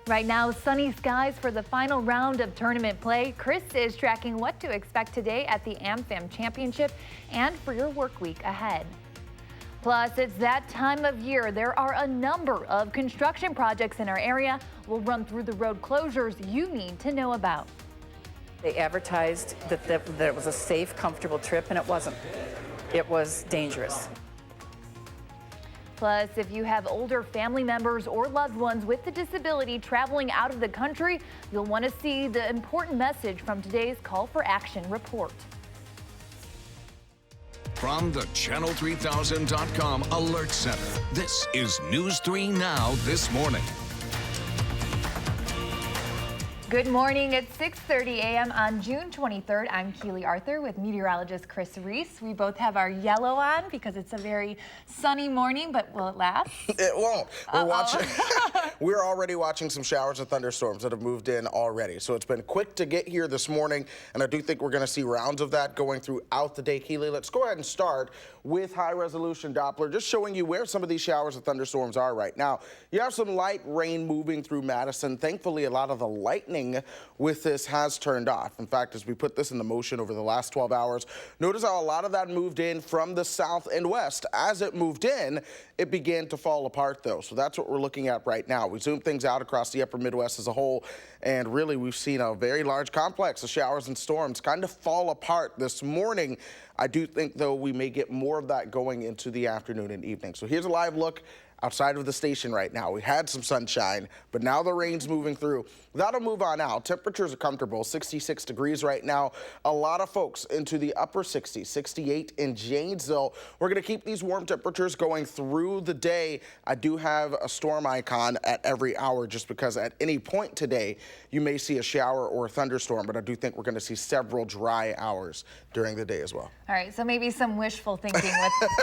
Right now, sunny skies for the final round of tournament play. Chris is tracking what to expect today at the AmFam Championship and for your work week ahead. Plus, it's that time of year. There are a number of construction projects in our area. We'll run through the road closures you need to know about. They advertised that it was a safe, comfortable trip, and it wasn't. It was dangerous. Plus, if you have older family members or loved ones with a disability traveling out of the country, you'll want to see the important message from today's Call for Action report. From the Channel3000.com Alert Center, this is News 3 Now This Morning. Good morning. It's 6:30 a.m. on June 23rd. I'm Keely Arthur with meteorologist Chris Reese. We both have our yellow on because it's a very sunny morning, but will it last? It won't. We're already watching some showers and thunderstorms that have moved in already. So it's been quick to get here this morning, and I do think we're going to see rounds of that going throughout the day. Keely, let's go ahead and start with high-resolution Doppler, just showing you where some of these showers and thunderstorms are right now. You have some light rain moving through Madison. Thankfully, a lot of the lightning with this has turned off. In fact, as we put this into motion over the last 12 hours, notice how a lot of that moved in from the south and west. As it moved in, it began to fall apart, though. So that's what we're looking at right now. We zoom things out across the upper Midwest as a whole, and really we've seen a very large complex of showers and storms kind of fall apart this morning. I do think, though, we may get more of that going into the afternoon and evening. So here's a live look outside of the station right now. We had some sunshine, but now the rain's moving through. That'll move on out. Temperatures are comfortable, 66 degrees right now. A lot of folks into the upper 60s, 68 in Janesville. We're going to keep these warm temperatures going through the day. I do have a storm icon at every hour just because at any point today, you may see a shower or a thunderstorm, but I do think we're going to see several dry hours during the day as well. All right, so maybe some wishful thinking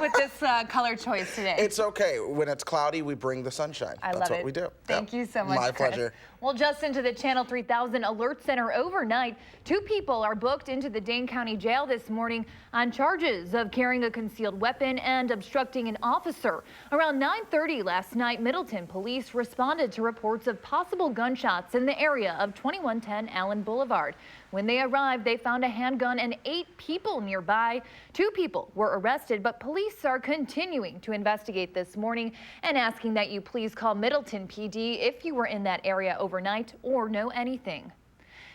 with this color choice today. It's okay. When it's cloudy, we bring the sunshine. That's what we do. Thank you so much, My Chris. pleasure. Well, just into the Channel 3000 Alert Center overnight, 2 people are booked into the Dane County Jail this morning on charges of carrying a concealed weapon and obstructing an officer. Around 9:30 last night, Middleton police responded to reports of possible gunshots in the area of 2110 Allen Boulevard. When they arrived, they found a handgun and 8 people nearby. 2 people were arrested, but police are continuing to investigate this morning and asking that you please call Middleton PD if you were in that area overnight or know anything.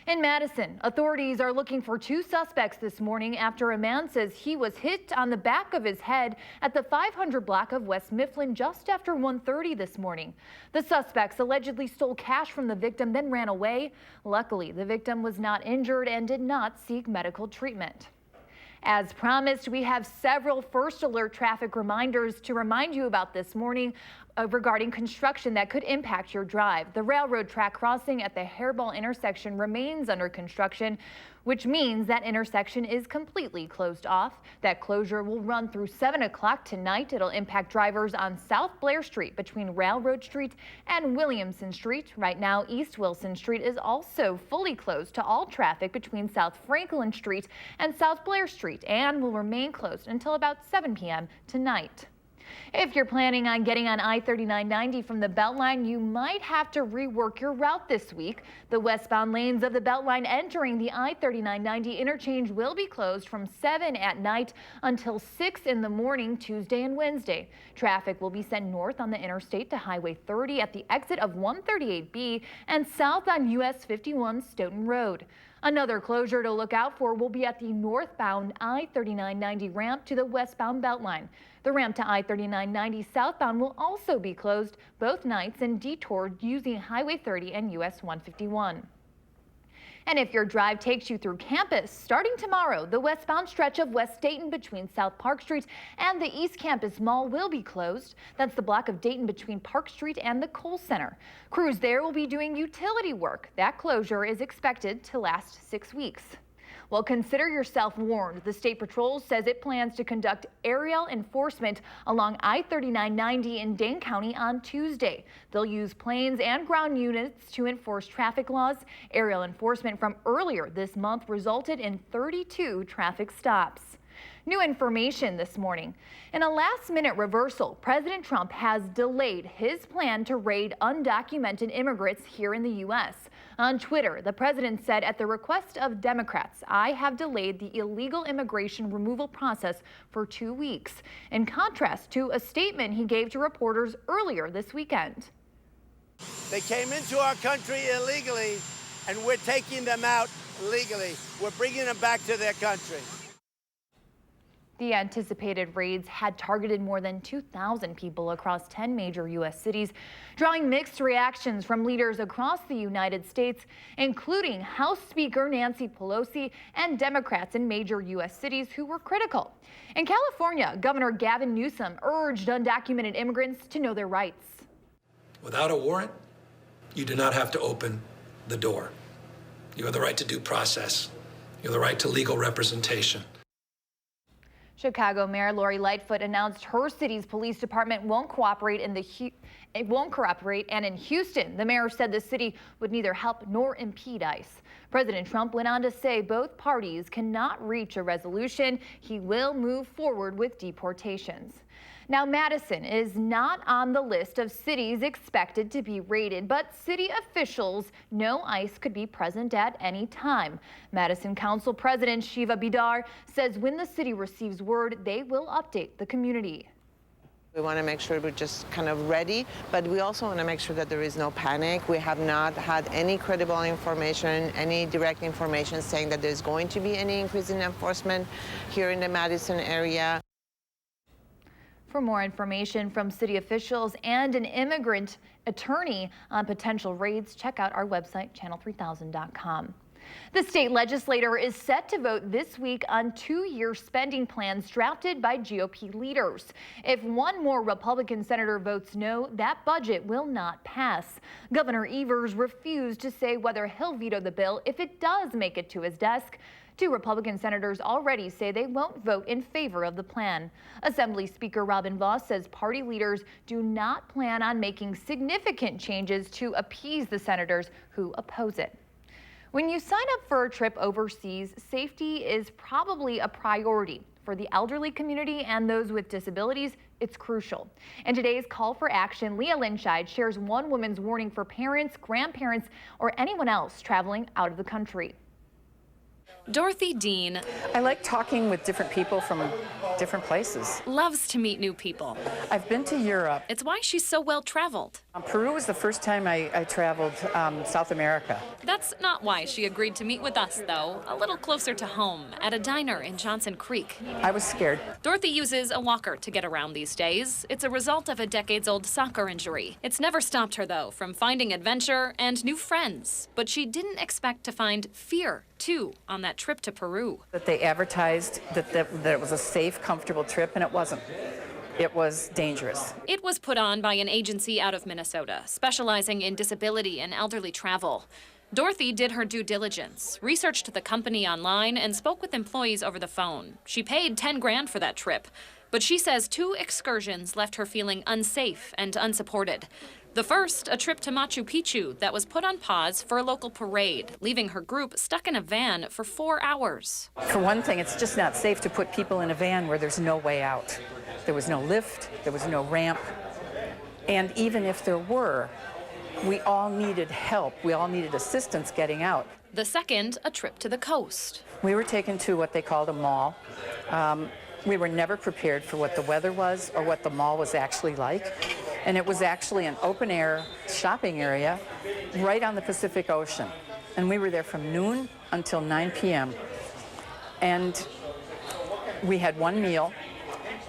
In Madison, authorities are looking for 2 suspects this morning after a man says he was hit on the back of his head at the 500 block of West Mifflin just after 1:30 this morning. The suspects allegedly stole cash from the victim, then ran away. Luckily, the victim was not injured and did not seek medical treatment. As promised, we have several first alert traffic reminders to remind you about this morning regarding construction that could impact your drive. The railroad track crossing at the Hairball intersection remains under construction, which means that intersection is completely closed off. That closure will run through 7 o'clock tonight. It'll impact drivers on South Blair Street between Railroad Street and Williamson Street. Right now, East Wilson Street is also fully closed to all traffic between South Franklin Street and South Blair Street and will remain closed until about 7 p.m. tonight. If you're planning on getting on I-3990 from the Beltline, you might have to rework your route this week. The westbound lanes of the Beltline entering the I-3990 interchange will be closed from 7 at night until 6 in the morning Tuesday and Wednesday. Traffic will be sent north on the interstate to Highway 30 at the exit of 138B and south on US 51 Stoughton Road. Another closure to look out for will be at the northbound I-3990 ramp to the westbound Beltline. The ramp to I-3990 southbound will also be closed both nights and detoured using Highway 30 and US 151. And if your drive takes you through campus, starting tomorrow, the westbound stretch of West Dayton between South Park Street and the East Campus Mall will be closed. That's the block of Dayton between Park Street and the Kohl Center. Crews there will be doing utility work. That closure is expected to last 6 weeks. Well, consider yourself warned. The State Patrol says it plans to conduct aerial enforcement along I-3990 in Dane County on Tuesday. They'll use planes and ground units to enforce traffic laws. Aerial enforcement from earlier this month resulted in 32 traffic stops. New information this morning. In a last-minute reversal, President Trump has delayed his plan to raid undocumented immigrants here in the U.S. On Twitter, the president said, at the request of Democrats, I have delayed the illegal immigration removal process for 2 weeks, in contrast to a statement he gave to reporters earlier this weekend. They came into our country illegally, and we're taking them out legally. We're bringing them back to their country. The anticipated raids had targeted more than 2,000 people across 10 major U.S. cities, drawing mixed reactions from leaders across the United States, including House Speaker Nancy Pelosi and Democrats in major U.S. cities who were critical. In California, Governor Gavin Newsom urged undocumented immigrants to know their rights. Without a warrant, you do not have to open the door. You have the right to due process. You have the right to legal representation. Chicago Mayor Lori Lightfoot announced her city's police department won't cooperate, and in Houston, the mayor said the city would neither help nor impede ICE. President Trump went on to say both parties cannot reach a resolution. He will move forward with deportations. Now, Madison is not on the list of cities expected to be raided, but city officials know ICE could be present at any time. Madison Council President Shiva Bidar says when the city receives word, they will update the community. We want to make sure we're just kind of ready, but we also want to make sure that there is no panic. We have not had any credible information, any direct information saying that there's going to be any increase in enforcement here in the Madison area. For more information from city officials and an immigrant attorney on potential raids, check out our website, channel3000.com. The state legislature is set to vote this week on 2-year spending plans drafted by GOP leaders. If one more Republican senator votes no, that budget will not pass. Governor Evers refused to say whether he'll veto the bill if it does make it to his desk. 2 Republican senators already say they won't vote in favor of the plan. Assembly Speaker Robin Vos says party leaders do not plan on making significant changes to appease the senators who oppose it. When you sign up for a trip overseas, safety is probably a priority. For the elderly community and those with disabilities, it's crucial. In today's call for action, Leah Linscheid shares one woman's warning for parents, grandparents, or anyone else traveling out of the country. Dorothy Dean I like talking with different people from different places. loves to meet new people. I've been to Europe. It's why she's so well traveled. Peru was the first time I traveled South America. That's not why she agreed to meet with us, though, a little closer to home at a diner in Johnson Creek. I was scared. Dorothy uses a walker to get around these days. It's a result of a decades-old soccer injury. It's never stopped her, though, from finding adventure and new friends. But she didn't expect to find fear, too, on that trip to Peru. That they advertised that it was a safe, comfortable trip, and it wasn't. It was dangerous. It was put on by an agency out of Minnesota, specializing in disability and elderly travel. Dorothy did her due diligence, researched the company online, and spoke with employees over the phone. She paid $10 grand for that trip, but she says 2 excursions left her feeling unsafe and unsupported. The first, a trip to Machu Picchu that was put on pause for a local parade, leaving her group stuck in a van for 4 hours. For one thing, it's just not safe to put people in a van where there's no way out. There was no lift, there was no ramp, and even if there were, we all needed help. We all needed assistance getting out. The second, a trip to the coast. We were taken to what they called a mall. We were never prepared for what the weather was or what the mall was actually like. And it was actually an open-air shopping area right on the Pacific Ocean. And we were there from noon until 9 p.m. And we had one meal.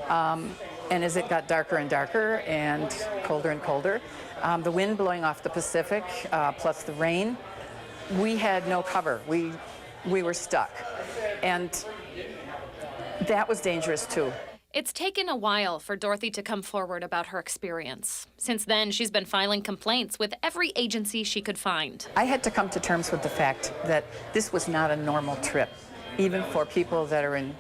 And as it got darker and darker and colder, the wind blowing off the Pacific, plus the rain, we had no cover. We were stuck. And that was dangerous, too. It's taken a while for Dorothy to come forward about her experience. Since then, she's been filing complaints with every agency she could find. I had to come to terms with the fact that this was not a normal trip, even for people that are in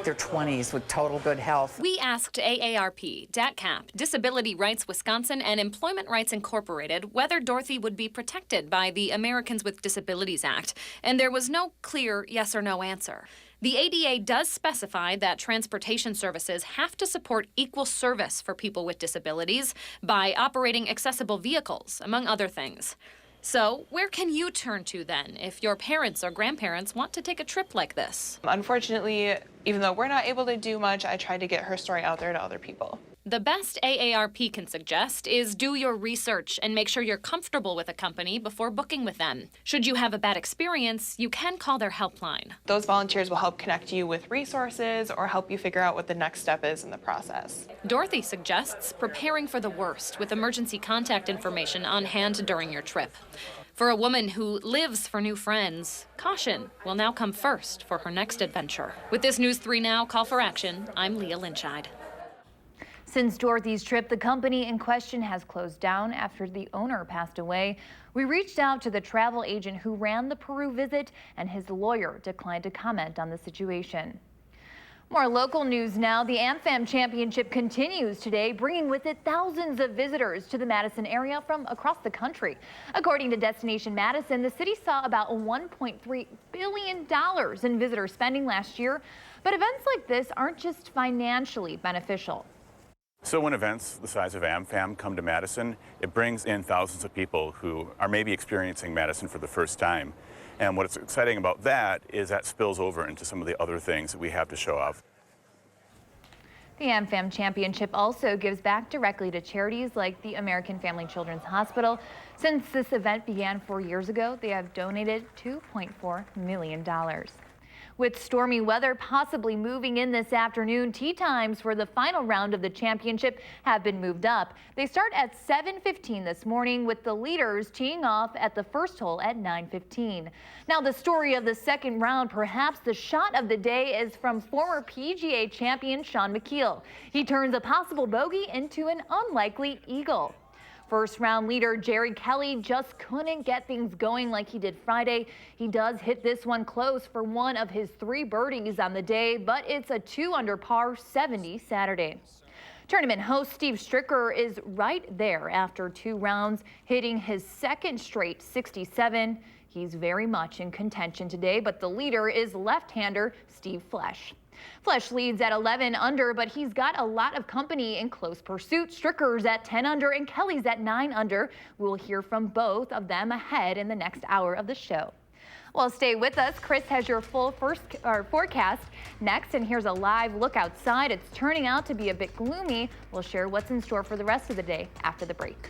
their 20s with total good health. We asked AARP, DATCAP, Disability Rights Wisconsin, and Employment Rights Incorporated whether Dorothy would be protected by the Americans with Disabilities Act, and there was no clear yes or no answer. The ADA does specify that transportation services have to support equal service for people with disabilities by operating accessible vehicles, among other things. So, where can you turn to then if your parents or grandparents want to take a trip like this? Unfortunately, even though we're not able to do much, I try to get her story out there to other people. The best AARP can suggest is do your research and make sure you're comfortable with a company before booking with them. Should you have a bad experience, you can call their helpline. Those volunteers will help connect you with resources or help you figure out what the next step is in the process. Dorothy suggests preparing for the worst with emergency contact information on hand during your trip. For a woman who lives for new friends, caution will now come first for her next adventure. With this News 3 Now Call for Action, I'm Leah Lynchide. Since Dorothy's trip, the company in question has closed down after the owner passed away. We reached out to the travel agent who ran the Peru visit, and his lawyer declined to comment on the situation. More local news now. The AmFam Championship continues today, bringing with it thousands of visitors to the Madison area from across the country. According to Destination Madison, the city saw about $1.3 billion in visitor spending last year. But events like this aren't just financially beneficial. So when events the size of AmFam come to Madison, it brings in thousands of people who are maybe experiencing Madison for the first time. And what's exciting about that is that spills over into some of the other things that we have to show off. The AmFam Championship also gives back directly to charities like the American Family Children's Hospital. Since this event began 4 years ago, they have donated $2.4 million. With stormy weather possibly moving in this afternoon, tee times for the final round of the championship have been moved up. They start at 7:15 this morning, with the leaders teeing off at the first hole at 9:15. Now, the story of the second round, perhaps the shot of the day, is from former PGA champion Shaun Micheel. He turns a possible bogey into an unlikely eagle. First round leader Jerry Kelly just couldn't get things going like he did Friday. He does hit this one close for one of his 3 birdies on the day, but it's a 2 under par 70 Saturday. Tournament host Steve Stricker is right there after 2 rounds, hitting his second straight 67. He's very much in contention today, but the leader is left-hander Steve Flesch. Flesch leads at 11 under, but he's got a lot of company in close pursuit. Stricker's at 10 under and Kelly's at 9 under. We'll hear from both of them ahead in the next hour of the show. Well, stay with us. Chris has your full forecast next, and here's a live look outside. It's turning out to be a bit gloomy. We'll share what's in store for the rest of the day after the break.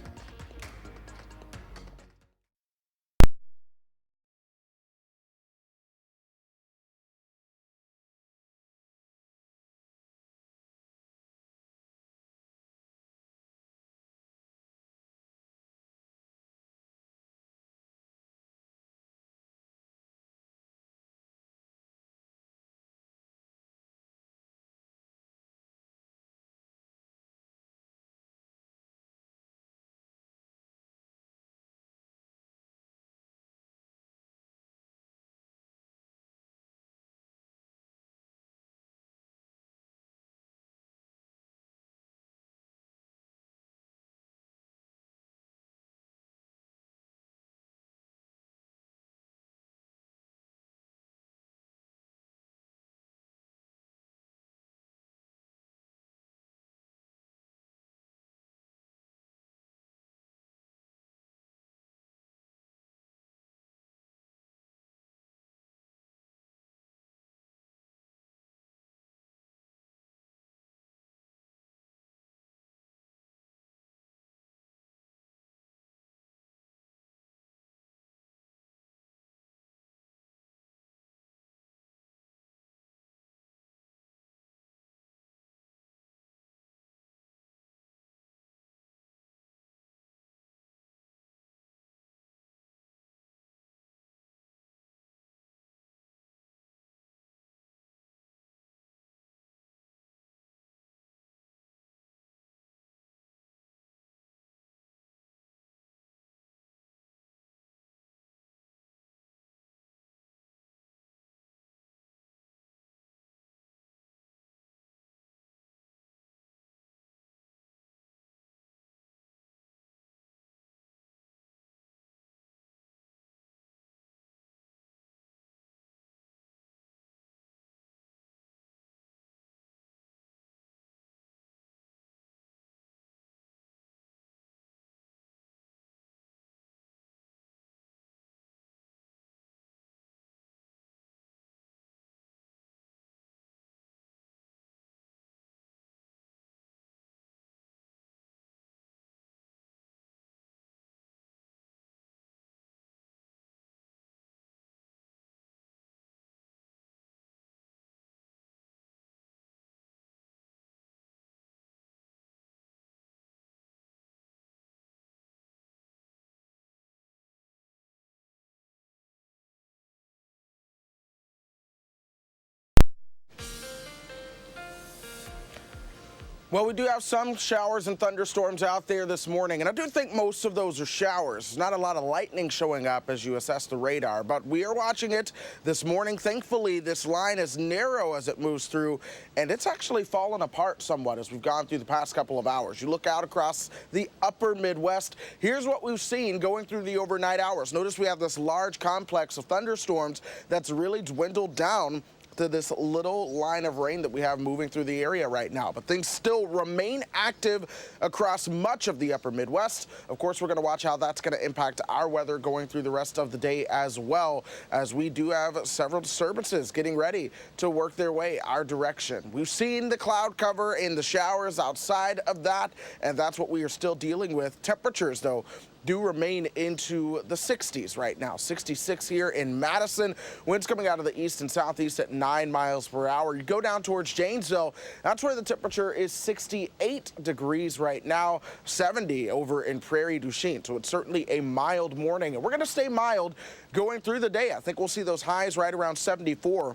Well, we do have some showers and thunderstorms out there this morning, and I do think most of those are showers. Not a lot of lightning showing up as you assess the radar, but we are watching it this morning. Thankfully, this line is narrow as it moves through, and it's actually fallen apart somewhat as we've gone through the past couple of hours. You look out across the upper Midwest, here's what we've seen going through the overnight hours. Notice we have this large complex of thunderstorms that's really dwindled down to this little line of rain that we have moving through the area right now. But things still remain active across much of the upper Midwest. Of course, we're going to watch how that's going to impact our weather going through the rest of the day as well, as we do have several disturbances getting ready to work their way our direction. We've seen the cloud cover in the showers outside of that, and that's what we are still dealing with. Temperatures, though, do remain into the 60s right now. 66 here in Madison. Winds coming out of the east and southeast at 9 miles per hour. You go down towards Janesville, that's where the temperature is 68 degrees right now, 70 over in Prairie du Chien. So it's certainly a mild morning, and we're going to stay mild going through the day. I think we'll see those highs right around 74.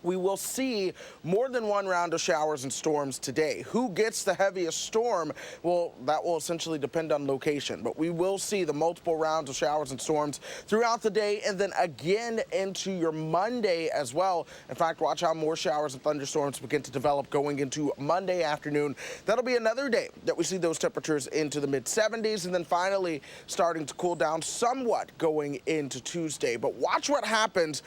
We will see more than one round of showers and storms today. Who gets the heaviest storm? Well, that will essentially depend on location, but we will see the multiple rounds of showers and storms throughout the day and then again into your Monday as well. In fact, watch how more showers and thunderstorms begin to develop going into Monday afternoon. That'll be another day that we see those temperatures into the mid-70s and then finally starting to cool down somewhat going into Tuesday. But watch what happens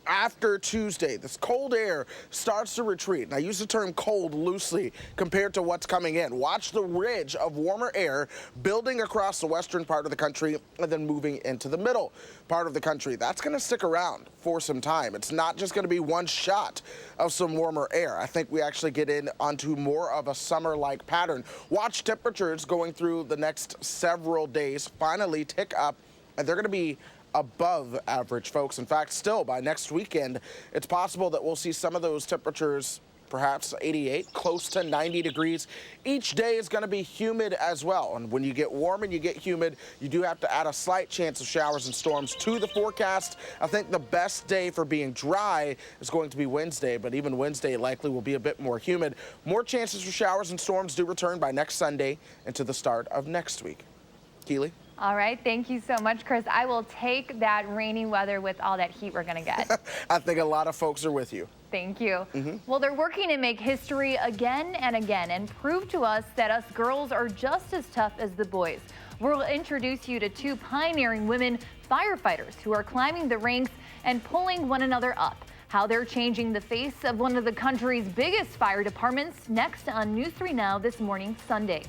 after Tuesday. This cold air starts to retreat. And I use the term cold loosely compared to what's coming in. Watch the ridge of warmer air building across the western part of the country and then moving into the middle part of the country. That's going to stick around for some time. It's not just going to be one shot of some warmer air. I think we actually get in onto more of a summer-like pattern. Watch temperatures going through the next several days finally tick up, and they're going to be above average, folks. In fact, still by next weekend, it's possible that we'll see some of those temperatures, perhaps 88, close to 90 degrees. Each day is going to be humid as well. And when you get warm and you get humid, you do have to add a slight chance of showers and storms to the forecast. I think the best day for being dry is going to be Wednesday, but even Wednesday likely will be a bit more humid. More chances for showers and storms do return by next Sunday into the start of next week. Keely? All right, thank you so much, Chris. I will take that rainy weather with all that heat we're going to get. I think a lot of folks are with you. Thank you. Well, they're working to make history again and again and prove to us that us girls are just as tough as the boys. We'll introduce you to two pioneering women firefighters who are climbing the ranks and pulling one another up. How they're changing the face of one of the country's biggest fire departments next on News 3 Now this morning, Sunday.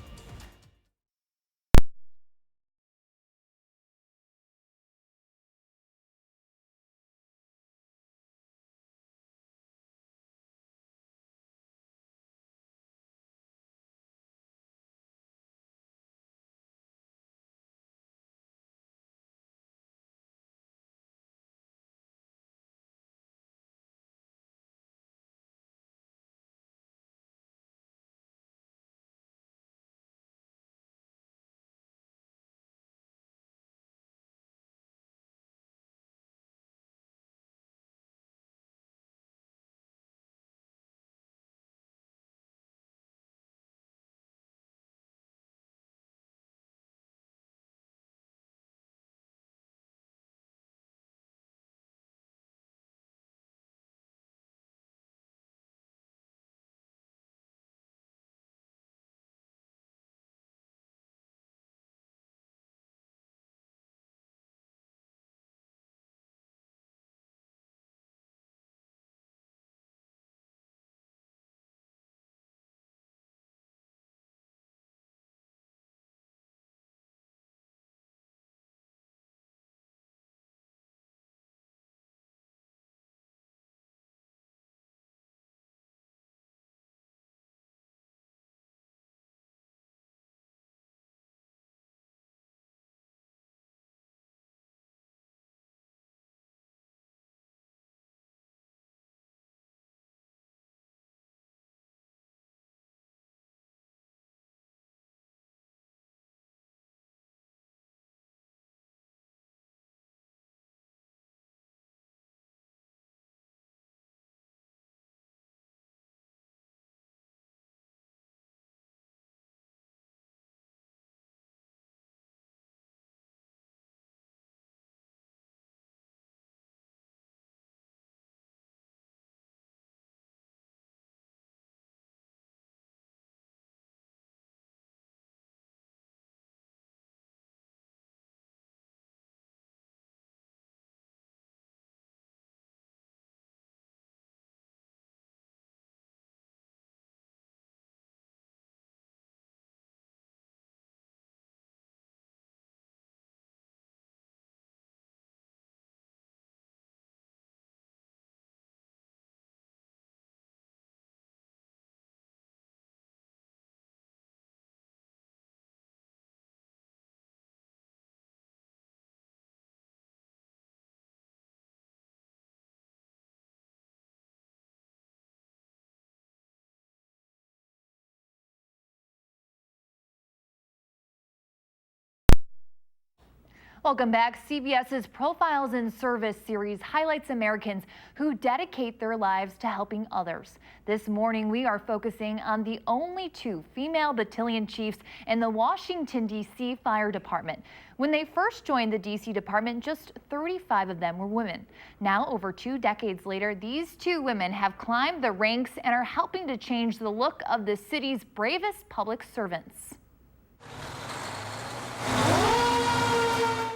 Welcome back. CBS's Profiles in Service series highlights Americans who dedicate their lives to helping others. This morning, we are focusing on the only 2 female battalion chiefs in the Washington, D.C. Fire Department. When they first joined the D.C. department, just 35 of them were women. Now, over 2 decades later, these 2 women have climbed the ranks and are helping to change the look of the city's bravest public servants.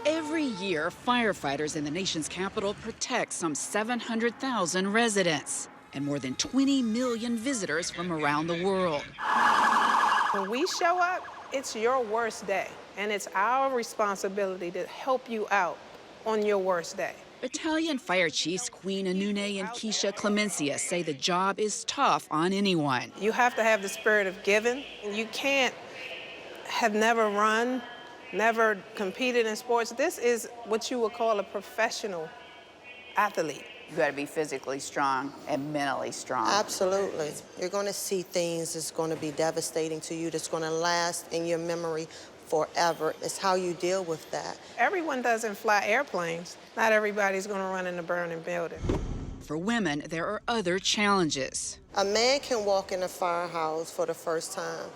Every year, firefighters in the nation's capital protect some 700,000 residents and more than 20 million visitors from around the world. When we show up, it's your worst day, and it's our responsibility to help you out on your worst day. Battalion Fire Chiefs Queen Anune and Keisha Clemencia say the job is tough on anyone. You have to have the spirit of giving. You can't have never run, never competed in sports. This is what you would call a professional athlete. You got to be physically strong and mentally strong. Absolutely. You're going to see things that's going to be devastating to you, that's going to last in your memory forever. It's how you deal with that. Everyone doesn't fly airplanes. Not everybody's going to run in a burning building. For women, there are other challenges. A man can walk in a firehouse for the first time,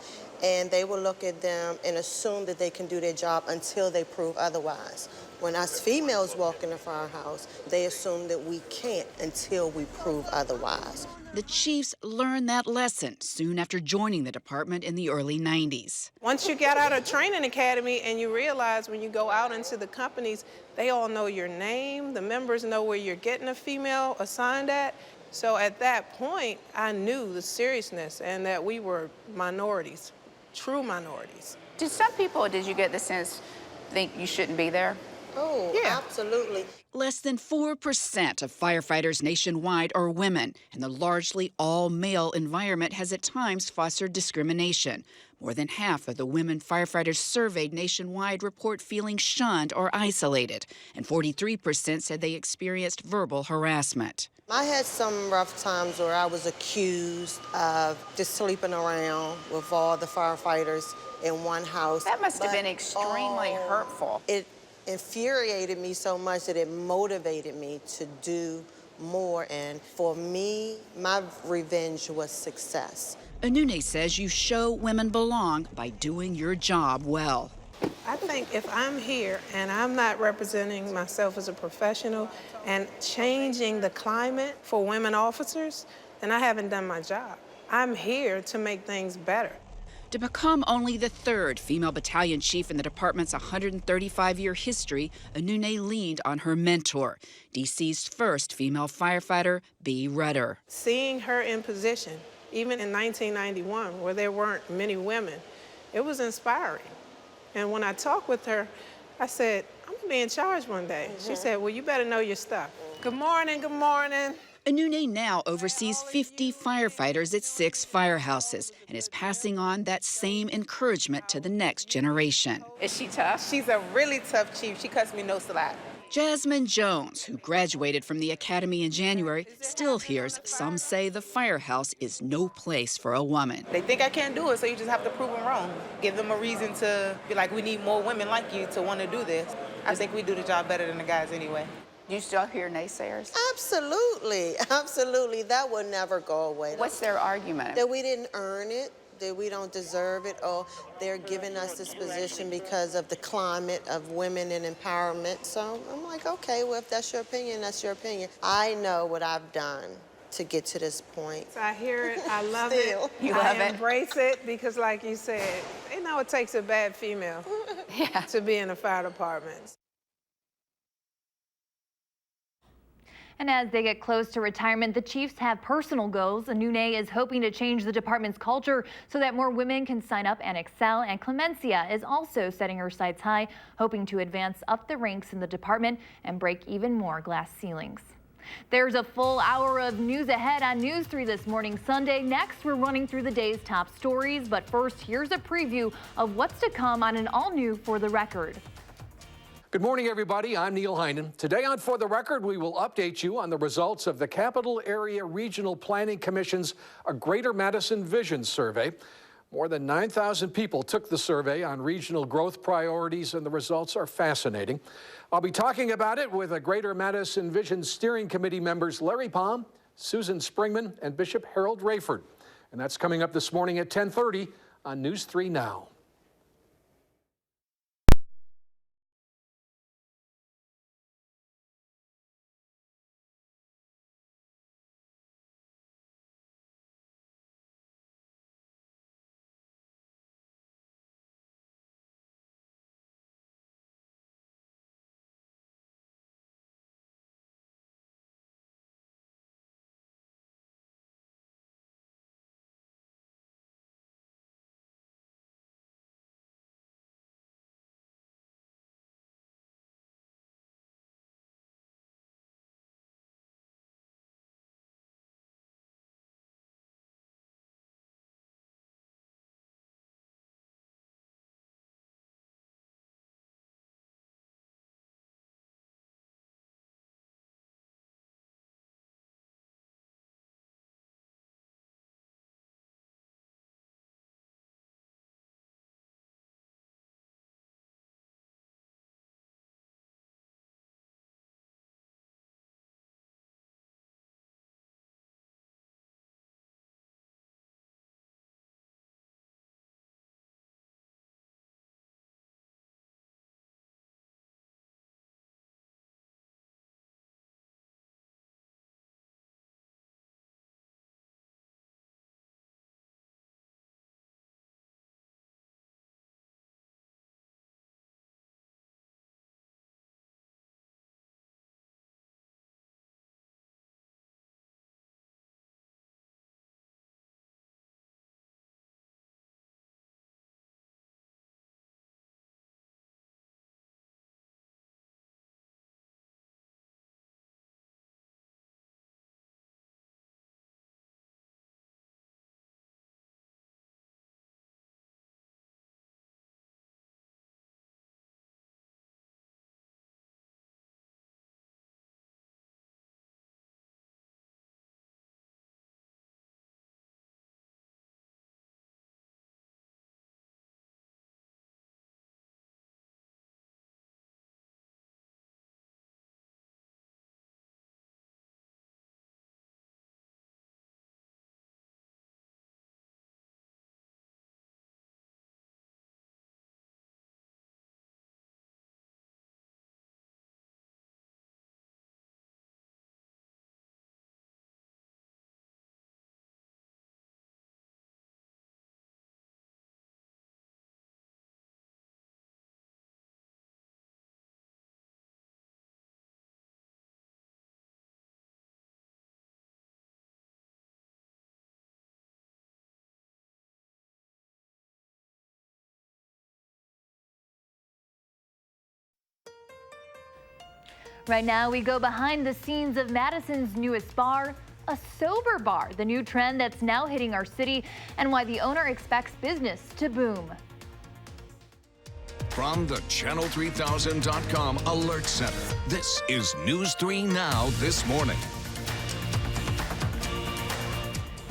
and they will look at them and assume that they can do their job until they prove otherwise. When us females walk in the firehouse, they assume that we can't until we prove otherwise. The chiefs learned that lesson soon after joining the department in the early 90s. Once you get out of training academy and you realize when you go out into the companies, they all know your name, the members know where you're getting a female assigned at. So at that point, I knew the seriousness and that we were minorities, true minorities. Did some people, did you get the sense, think you shouldn't be there? Oh, yeah, absolutely. Less than 4% of firefighters nationwide are women, and the largely all-male environment has at times fostered discrimination. More than half of the women firefighters surveyed nationwide report feeling shunned or isolated, and 43% said they experienced verbal harassment. I had some rough times where I was accused of just sleeping around with all the firefighters in one house. That must have been extremely hurtful. It infuriated me so much that it motivated me to do more, and for me, my revenge was success. Anune says you show women belong by doing your job well. I think if I'm here and I'm not representing myself as a professional and changing the climate for women officers, then I haven't done my job. I'm here to make things better. To become only the 3rd female battalion chief in the department's 135-year history, Anune leaned on her mentor, D.C.'s first female firefighter, Bea Rudder. Seeing her in position, even in 1991, where there weren't many women, it was inspiring. And when I talked with her, I said, I'm gonna be in charge one day. She said, well, you better know your stuff. Good morning, good morning. Anune now oversees 50 firefighters at 6 firehouses and is passing on that same encouragement to the next generation. Is she tough? She's a really tough chief. She cuts me no slack. Jasmine Jones, who graduated from the academy in January, still hears some say the firehouse is no place for a woman. They think I can't do it, so you just have to prove them wrong. Give them a reason to be like, we need more women like you to want to do this. I think we do the job better than the guys anyway. Do you still hear naysayers? Absolutely, absolutely. That will never go away. What's their argument? That we didn't earn it, that we don't deserve it, or they're giving us this position because of the climate of women and empowerment. So I'm like, okay, well, if that's your opinion, that's your opinion. I know what I've done to get to this point. I hear it, I love it. You love it? I embrace it because, like you said, they know it takes a bad female to be in the fire department. And as they get close to retirement, the chiefs have personal goals. Anune is hoping to change the department's culture so that more women can sign up and excel. And Clemencia is also setting her sights high, hoping to advance up the ranks in the department and break even more glass ceilings. There's a full hour of news ahead on News 3 this morning, Sunday. Next, we're running through the day's top stories. But first, here's a preview of what's to come on an all-new For the Record. Good morning, everybody. I'm Neil Heinen. Today on For the Record, we will update you on the results of the Capital Area Regional Planning Commission's Greater Madison Vision Survey. More than 9,000 people took the survey on regional growth priorities, and the results are fascinating. I'll be talking about it with a Greater Madison Vision Steering Committee members Larry Palm, Susan Springman, and Bishop Harold Rayford. And that's coming up this morning at 10:30 on News 3 Now. Right now, we go behind the scenes of Madison's newest bar, a sober bar, the new trend that's now hitting our city, and why the owner expects business to boom. From the Channel3000.com Alert Center, this is News 3 Now this morning.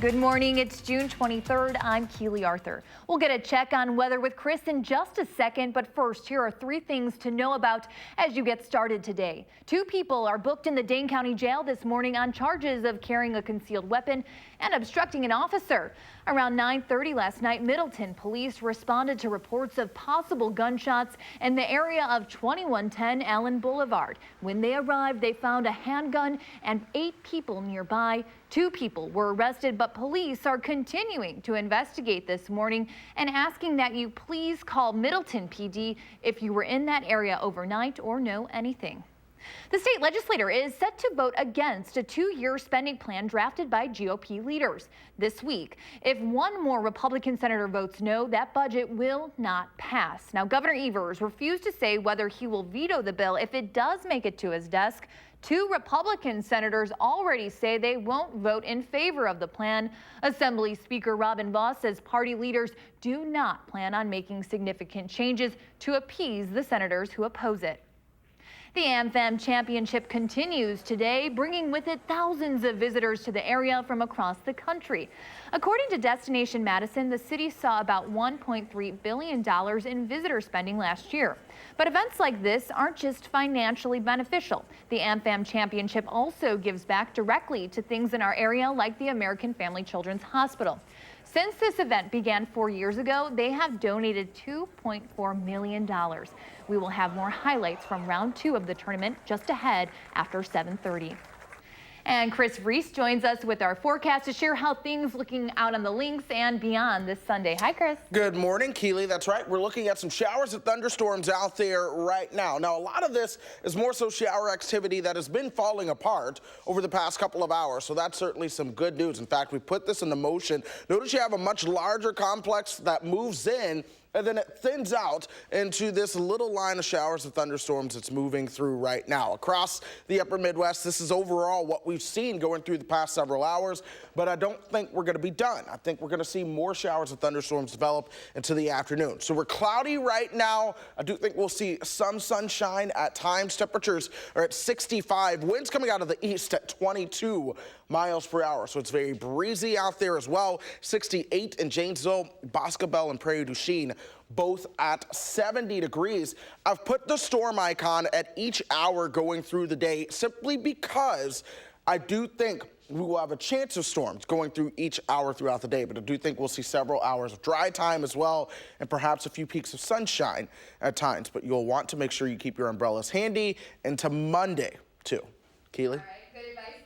Good morning. It's June 23rd. I'm Keely Arthur. We'll get a check on weather with Chris in just a second, but first, here are 3 things to know about as you get started today. 2 people are booked in the Dane County Jail this morning on charges of carrying a concealed weapon and obstructing an officer. Around 9:30 last night, Middleton police responded to reports of possible gunshots in the area of 2110 Allen Boulevard. When they arrived, they found a handgun and 8 people nearby. 2 people were arrested, but police are continuing to investigate this morning and asking that you please call Middleton PD if you were in that area overnight or know anything. The state legislature is set to vote against a 2-year spending plan drafted by GOP leaders this week. If one more Republican senator votes no, that budget will not pass. Now, Governor Evers refused to say whether he will veto the bill if it does make it to his desk. 2 Republican senators already say they won't vote in favor of the plan. Assembly Speaker Robin Vos says party leaders do not plan on making significant changes to appease the senators who oppose it. The AmFam Championship continues today, bringing with it thousands of visitors to the area from across the country. According to Destination Madison, the city saw about $1.3 billion in visitor spending last year. But events like this aren't just financially beneficial. The AmFam Championship also gives back directly to things in our area like the American Family Children's Hospital. Since this event began 4 years ago, they have donated $2.4 million. We will have more highlights from round 2 of the tournament just ahead after 7:30. And Chris Reese joins us with our forecast to share how things looking out on the links and beyond this Sunday. Hi, Chris. Good morning, Keely. That's right. We're looking at some showers and thunderstorms out there right now. Now, a lot of this is more so shower activity that has been falling apart over the past couple of hours. So that's certainly some good news. In fact, we put this into motion. Notice you have a much larger complex that moves in, and then it thins out into this little line of showers and thunderstorms that's moving through right now. Across the upper Midwest, this is overall what we've seen going through the past several hours, but I don't think we're going to be done. I think we're going to see more showers and thunderstorms develop into the afternoon. So we're cloudy right now. I do think we'll see some sunshine at times. Temperatures are at 65. Winds coming out of the east at 22 miles per hour. So it's very breezy out there as well. 68 in Janesville, Boscobel, and Prairie du Chien, both at 70 degrees. I've put the storm icon at each hour going through the day simply because I do think we will have a chance of storms going through each hour throughout the day, but I do think we'll see several hours of dry time as well, and perhaps a few peaks of sunshine at times. But you'll want to make sure you keep your umbrellas handy into Monday, too. Keely?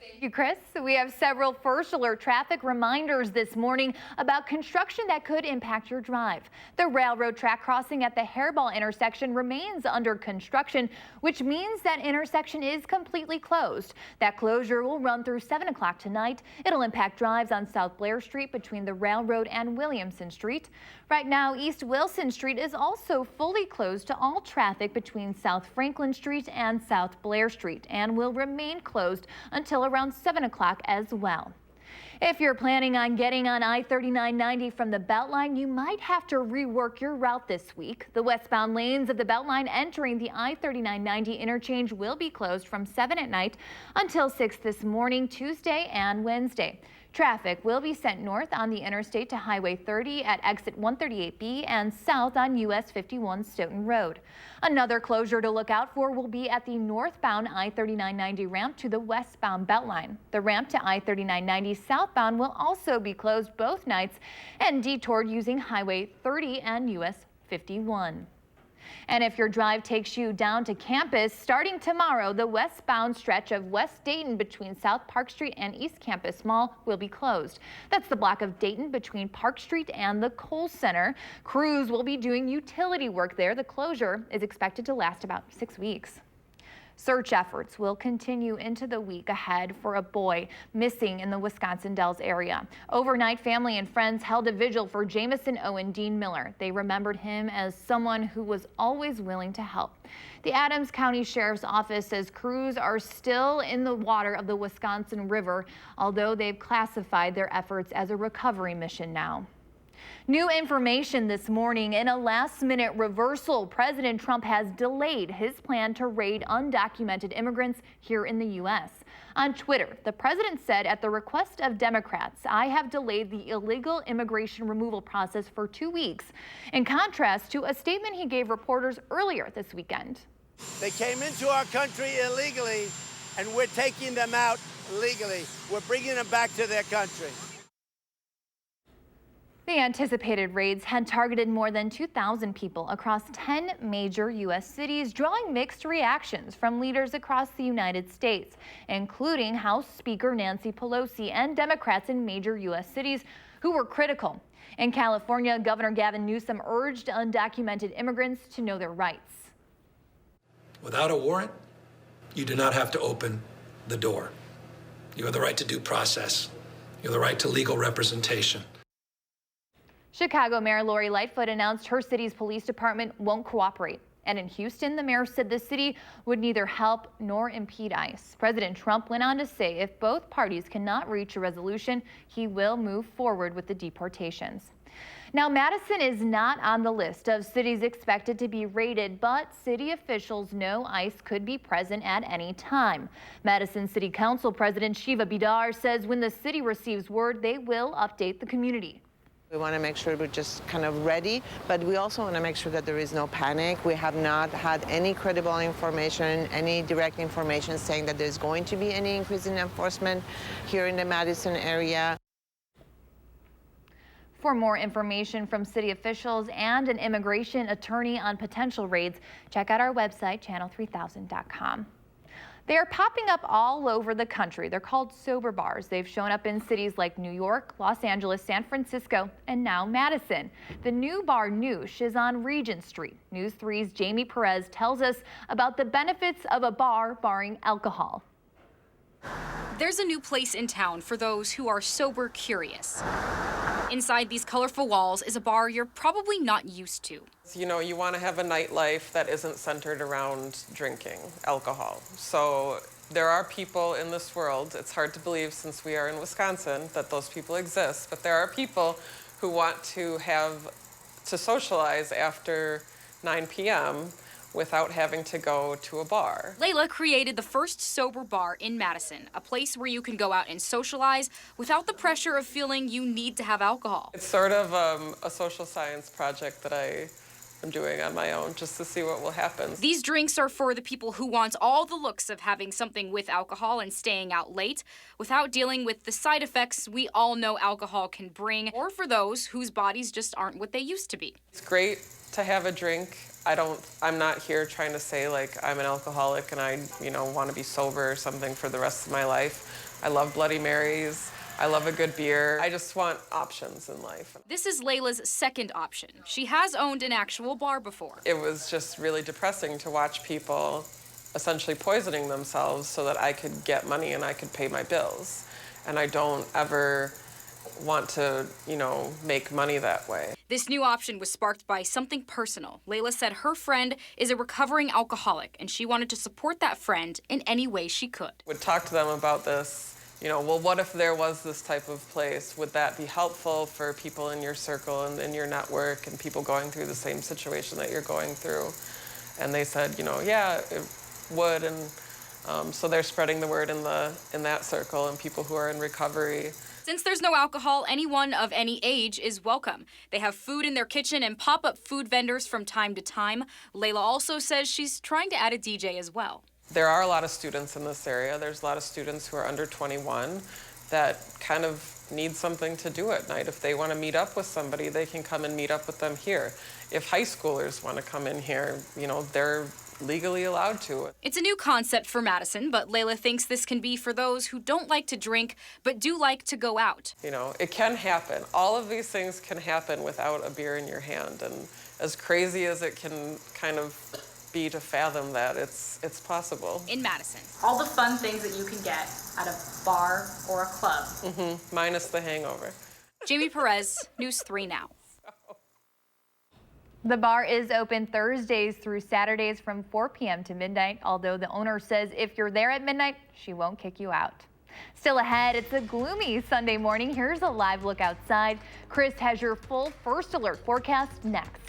Thank you, Chris. So we have several first alert traffic reminders this morning about construction that could impact your drive. The railroad track crossing at the Hairball intersection remains under construction, which means that intersection is completely closed. That closure will run through 7 o'clock tonight. It'll impact drives on South Blair Street between the railroad and Williamson Street. Right now, East Wilson Street is also fully closed to all traffic between South Franklin Street and South Blair Street and will remain closed until around 7 o'clock as well. If you're planning on getting on I-3990 from the Beltline, you might have to rework your route this week. The westbound lanes of the Beltline entering the I-3990 interchange will be closed from 7 at night until 6 this morning, Tuesday and Wednesday. Traffic will be sent north on the interstate to Highway 30 at exit 138B and south on US 51 Stoughton Road. Another closure to look out for will be at the northbound I-3990 ramp to the westbound Beltline. The ramp to I-3990 southbound will also be closed both nights and detoured using Highway 30 and US 51. And if your drive takes you down to campus, starting tomorrow, the westbound stretch of West Dayton between South Park Street and East Campus Mall will be closed. That's the block of Dayton between Park Street and the Kohl Center. Crews will be doing utility work there. The closure is expected to last about 6 weeks. Search efforts will continue into the week ahead for a boy missing in the Wisconsin Dells area. Overnight, family and friends held a vigil for Jamison Owen Dean Miller. They remembered him as someone who was always willing to help. The Adams County Sheriff's Office says crews are still in the water of the Wisconsin River, although they've classified their efforts as a recovery mission now. New information this morning. In a last-minute reversal, President Trump has delayed his plan to raid undocumented immigrants here in the U.S. On Twitter, the president said, at the request of Democrats, I have delayed the illegal immigration removal process for 2 weeks, in contrast to a statement he gave reporters earlier this weekend. They came into our country illegally, and we're taking them out legally. We're bringing them back to their country. The anticipated raids had targeted more than 2,000 people across 10 major U.S. cities, drawing mixed reactions from leaders across the United States, including House Speaker Nancy Pelosi and Democrats in major U.S. cities who were critical. In California, Governor Gavin Newsom urged undocumented immigrants to know their rights. Without a warrant, you do not have to open the door. You have the right to due process. You have the right to legal representation. Chicago Mayor Lori Lightfoot announced her city's police department won't cooperate. And in Houston, the mayor said the city would neither help nor impede ICE. President Trump went on to say if both parties cannot reach a resolution, he will move forward with the deportations. Now, Madison is not on the list of cities expected to be raided, but city officials know ICE could be present at any time. Madison City Council President Shiva Bidar says when the city receives word, they will update the community. We want to make sure we're just kind of ready, but we also want to make sure that there is no panic. We have not had any credible information, any direct information saying that there's going to be any increase in enforcement here in the Madison area. For more information from city officials and an immigration attorney on potential raids, check out our website, channel3000.com. They are popping up all over the country. They're called sober bars. They've shown up in cities like New York, Los Angeles, San Francisco, and now Madison. The new bar, Noosh, is on Regent Street. News 3's Jamie Perez tells us about the benefits of a bar barring alcohol. There's a new place in town for those who are sober curious. Inside these colorful walls is a bar you're probably not used to. You know, you want to have a nightlife that isn't centered around drinking alcohol. So there are people in this world, it's hard to believe since we are in Wisconsin that those people exist, but there are people who want to socialize after 9 p.m. without having to go to a bar. Layla created the first sober bar in Madison, a place where you can go out and socialize without the pressure of feeling you need to have alcohol. It's sort of a social science project that I'm doing on my own just to see what will happen. These drinks are for the people who want all the looks of having something with alcohol and staying out late without dealing with the side effects we all know alcohol can bring, or for those whose bodies just aren't what they used to be. It's great to have a drink. I'm not here trying to say like I'm an alcoholic and I, want to be sober or something for the rest of my life. I love Bloody Marys. I love a good beer. I just want options in life. This is Layla's second option. She has owned an actual bar before. It was just really depressing to watch people essentially poisoning themselves so that I could get money and I could pay my bills. And I don't ever want to, make money that way. This new option was sparked by something personal. Layla said her friend is a recovering alcoholic and she wanted to support that friend in any way she could. Would talk to them about this, well, what if there was this type of place? Would that be helpful for people in your circle and in your network and people going through the same situation that you're going through? And they said, yeah, it would. And so they're spreading the word in that circle and people who are in recovery. Since there's no alcohol, anyone of any age is welcome. They have food in their kitchen and pop-up food vendors from time to time. Layla also says she's trying to add a DJ as well. There are a lot of students in this area. There's a lot of students who are under 21 that kind of need something to do at night. If they want to meet up with somebody, they can come and meet up with them here. If high schoolers want to come in here, they're legally allowed to. It's a new concept for Madison, but Layla thinks this can be for those who don't like to drink but do like to go out. It can happen. All of these things can happen without a beer in your hand, and as crazy as it can kind of be to fathom that, it's possible. In Madison, all the fun things that you can get at a bar or a club. Minus the hangover. Jamie Perez, News 3 Now. The bar is open Thursdays through Saturdays from 4 p.m. to midnight, although the owner says if you're there at midnight, she won't kick you out. Still ahead, it's a gloomy Sunday morning. Here's a live look outside. Chris has your full first alert forecast next.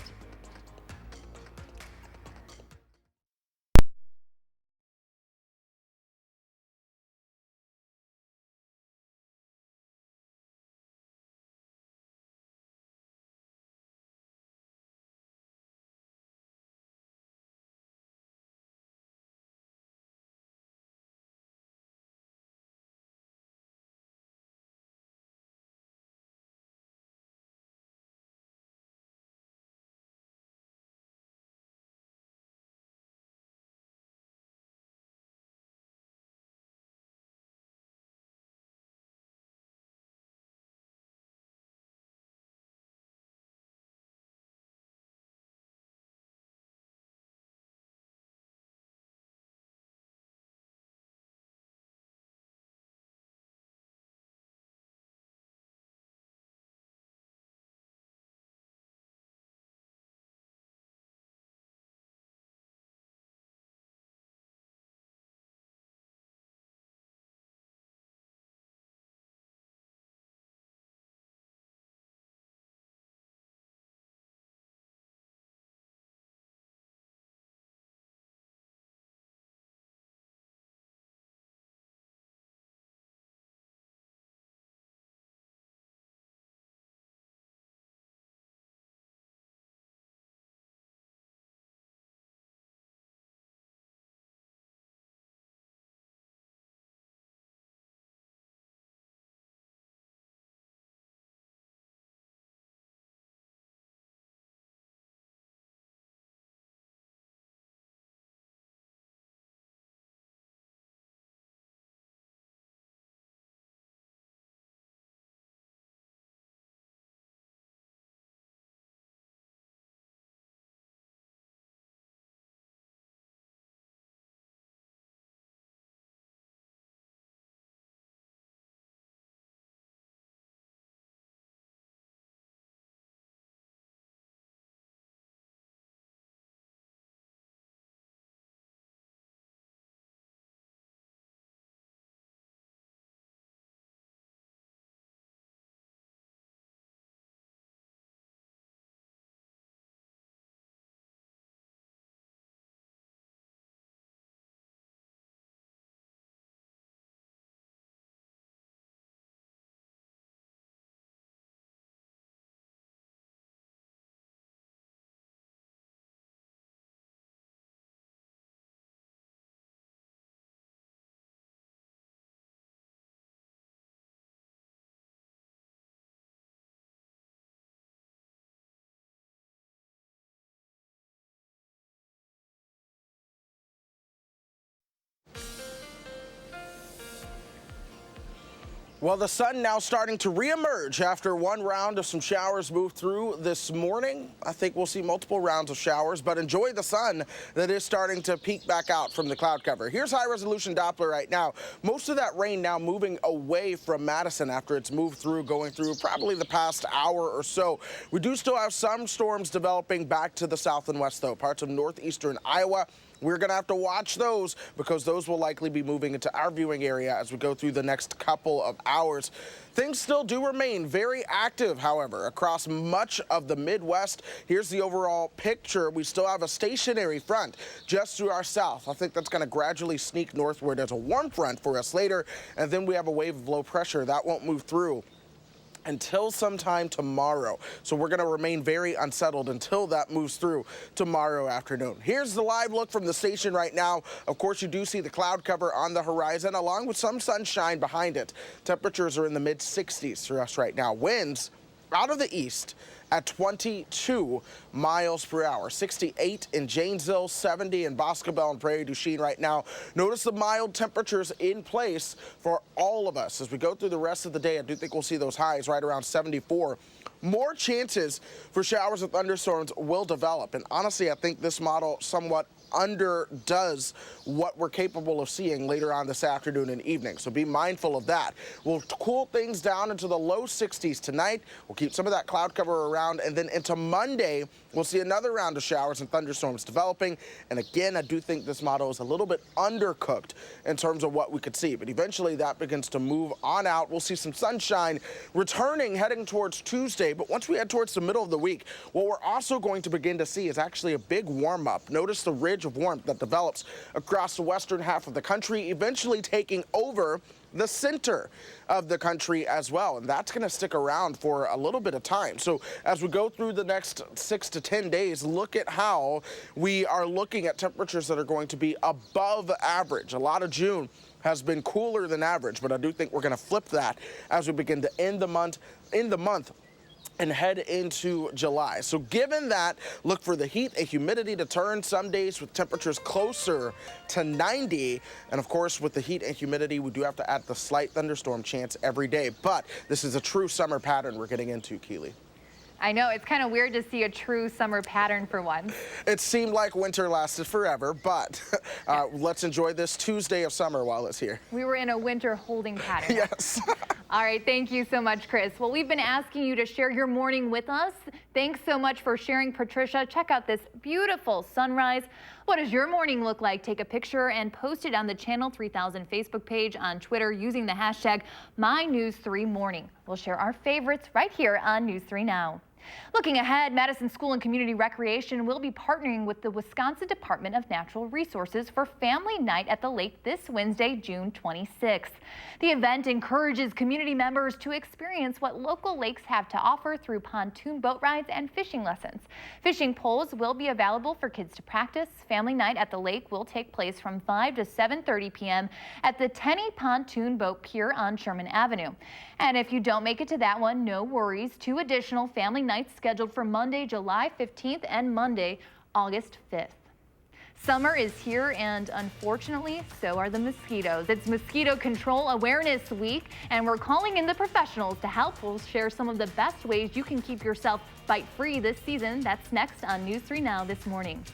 Well, the sun now starting to reemerge after one round of some showers moved through this morning. I think we'll see multiple rounds of showers, but enjoy the sun that is starting to peek back out from the cloud cover. Here's high-resolution Doppler right now. Most of that rain now moving away from Madison after it's moved through, going through probably the past hour or so. We do still have some storms developing back to the south and west, though. Parts of northeastern Iowa. We're going to have to watch those because those will likely be moving into our viewing area as we go through the next couple of hours. Things still do remain very active, however, across much of the Midwest. Here's the overall picture. We still have a stationary front just to our south. I think that's going to gradually sneak northward as a warm front for us later. And then we have a wave of low pressure that won't move through until sometime tomorrow. So we're going to remain very unsettled until that moves through tomorrow afternoon. Here's the live look from the station right now. Of course, you do see the cloud cover on the horizon along with some sunshine behind it. Temperatures are in the mid-60s for us right now. Winds out of the east at 22 miles per hour. 68 in Janesville, 70 in Boscobel and Prairie du Chien right now. Notice the mild temperatures in place for all of us. As we go through the rest of the day, I do think we'll see those highs right around 74. More chances for showers and thunderstorms will develop. And honestly, I think this model somewhat underdoes what we're capable of seeing later on this afternoon and evening. So be mindful of that. We'll cool things down into the low 60s tonight. We'll keep some of that cloud cover around, and then into Monday, we'll see another round of showers and thunderstorms developing. And again, I do think this model is a little bit undercooked in terms of what we could see, but eventually that begins to move on out. We'll see some sunshine returning heading towards Tuesday, but once we head towards the middle of the week, what we're also going to begin to see is actually a big warm up. Notice the ridge of warmth that develops across the western half of the country, eventually taking over the center of the country as well. And that's going to stick around for a little bit of time. So as we go through the next 6 to 10 days, look at how we are looking at temperatures that are going to be above average. A lot of June has been cooler than average, but I do think we're going to flip that as we begin to end the month and head into July. So given that, look for the heat and humidity to turn some days with temperatures closer to 90. And of course, with the heat and humidity, we do have to add the slight thunderstorm chance every day. But this is a true summer pattern we're getting into, Keely. I know, it's kind of weird to see a true summer pattern for once. It seemed like winter lasted forever, but let's enjoy this Tuesday of summer while it's here. We were in a winter holding pattern. Yes. All right, thank you so much, Chris. Well, we've been asking you to share your morning with us. Thanks so much for sharing, Patricia. Check out this beautiful sunrise. What does your morning look like? Take a picture and post it on the Channel 3000 Facebook page, on Twitter using the hashtag MyNews3Morning. We'll share our favorites right here on News 3 Now. Looking ahead, Madison School and Community Recreation will be partnering with the Wisconsin Department of Natural Resources for Family Night at the Lake this Wednesday, June 26th. The event encourages community members to experience what local lakes have to offer through pontoon boat rides and fishing lessons. Fishing poles will be available for kids to practice. Family Night at the lake will take place from 5 to 7:30 p.m. at the Tenney Pontoon Boat Pier on Sherman Avenue. And if you don't make it to that one, no worries. 2 additional family nights scheduled for Monday, July 15th and Monday, August 5th. Summer is here, and unfortunately, so are the mosquitoes. It's Mosquito Control Awareness Week, and we're calling in the professionals to help. We'll share some of the best ways you can keep yourself bite-free this season. That's next on News 3 Now this morning.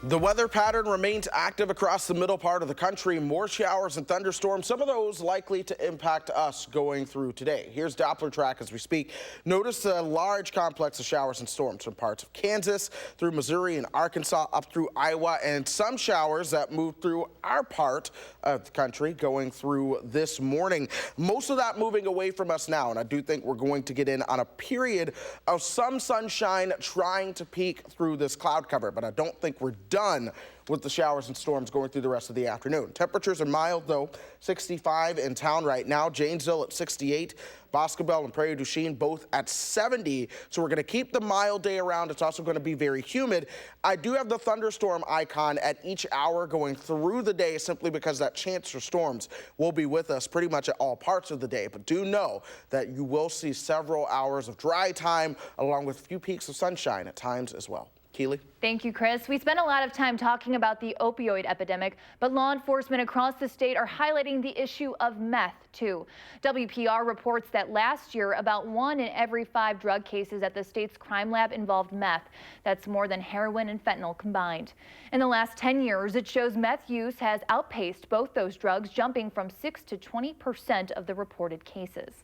The weather pattern remains active across the middle part of the country. More showers and thunderstorms, some of those likely to impact us going through today. Here's Doppler track as we speak. Notice a large complex of showers and storms from parts of Kansas through Missouri and Arkansas up through Iowa, and some showers that moved through our part of the country going through this morning. Most of that moving away from us now, and I do think we're going to get in on a period of some sunshine trying to peek through this cloud cover, but I don't think we're done with the showers and storms going through the rest of the afternoon. Temperatures are mild, though. 65 in town right now. Janesville at 68. Boscobel and Prairie du Chien both at 70. So we're going to keep the mild day around. It's also going to be very humid. I do have the thunderstorm icon at each hour going through the day simply because that chance for storms will be with us pretty much at all parts of the day. But do know that you will see several hours of dry time along with a few peaks of sunshine at times as well. Keely? Thank you, Chris. We spent a lot of time talking about the opioid epidemic, but law enforcement across the state are highlighting the issue of meth, too. WPR reports that last year, about 1 in every 5 drug cases at the state's crime lab involved meth. That's more than heroin and fentanyl combined. In the last 10 years, it shows meth use has outpaced both those drugs, jumping from 6 to 20% of the reported cases.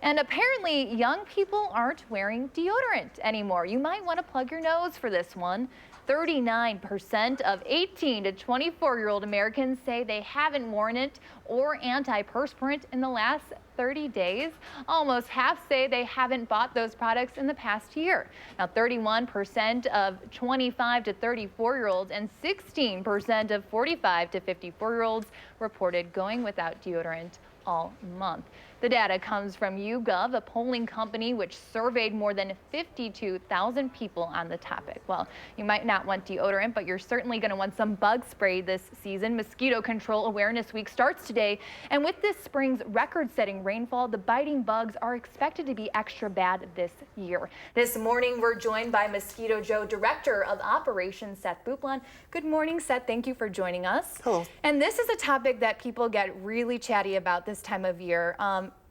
And apparently, young people aren't wearing deodorant anymore. You might want to plug your nose for this one. 39% of 18 to 24-year-old Americans say they haven't worn it or antiperspirant in the last 30 days. Almost half say they haven't bought those products in the past year. Now, 31% of 25 to 34-year-olds and 16% of 45 to 54-year-olds reported going without deodorant all month. The data comes from YouGov, a polling company which surveyed more than 52,000 people on the topic. Well, you might not want deodorant, but you're certainly going to want some bug spray this season. Mosquito Control Awareness Week starts today, and with this spring's record-setting rainfall, the biting bugs are expected to be extra bad this year. This morning, we're joined by Mosquito Joe, Director of Operations, Seth Buplon. Good morning, Seth. Thank you for joining us. Hello. And this is a topic that people get really chatty about this time of year.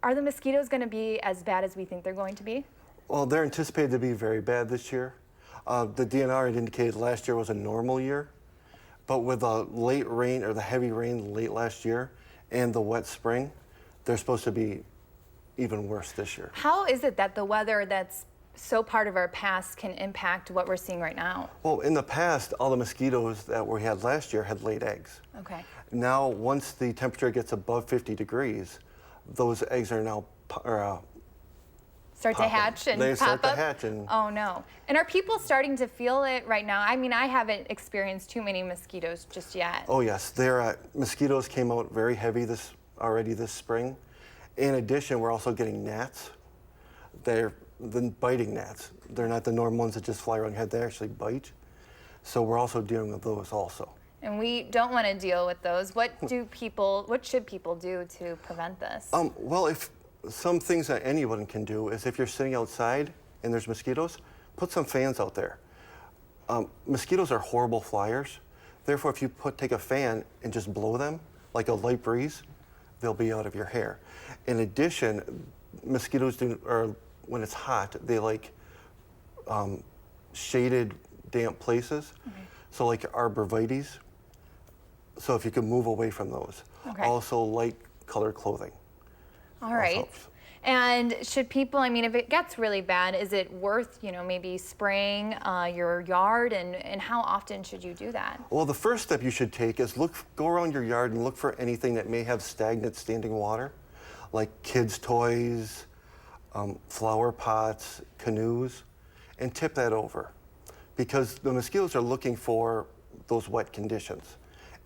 Are the mosquitoes going to be as bad as we think they're going to be? Well, they're anticipated to be very bad this year. The DNR had indicated last year was a normal year, but with the late rain or the heavy rain late last year and the wet spring, they're supposed to be even worse this year. How is it that the weather that's so part of our past can impact what we're seeing right now? Well, in the past, all the mosquitoes that we had last year had laid eggs. Okay. Now, once the temperature gets above 50 degrees, those eggs are now start to hatch and they pop start up? to hatch and Oh no. And are people starting to feel it right now? I mean, I haven't experienced too many mosquitoes just yet. oh yes, mosquitoes came out very heavy already this spring. In addition, we're also getting gnats. They're the biting gnats. They're not the normal ones that just fly around your head. They actually bite. So we're also dealing with those also. And we don't want to deal with those. What should people do to prevent this? Well, if some things that anyone can do is if you're sitting outside and there's mosquitoes, put some fans out there. Mosquitoes are horrible flyers. Therefore, if you take a fan and just blow them, like a light breeze, they'll be out of your hair. In addition, mosquitoes when it's hot, they like shaded, damp places. Okay. So like arborvitaes. So if you can move away from those. Okay. Also light colored clothing. All right. And should people, I mean, if it gets really bad, is it worth, maybe spraying your yard? And how often should you do that? Well, the first step you should take is go around your yard and look for anything that may have stagnant standing water, like kids' toys, flower pots, canoes, and tip that over. Because the mosquitoes are looking for those wet conditions.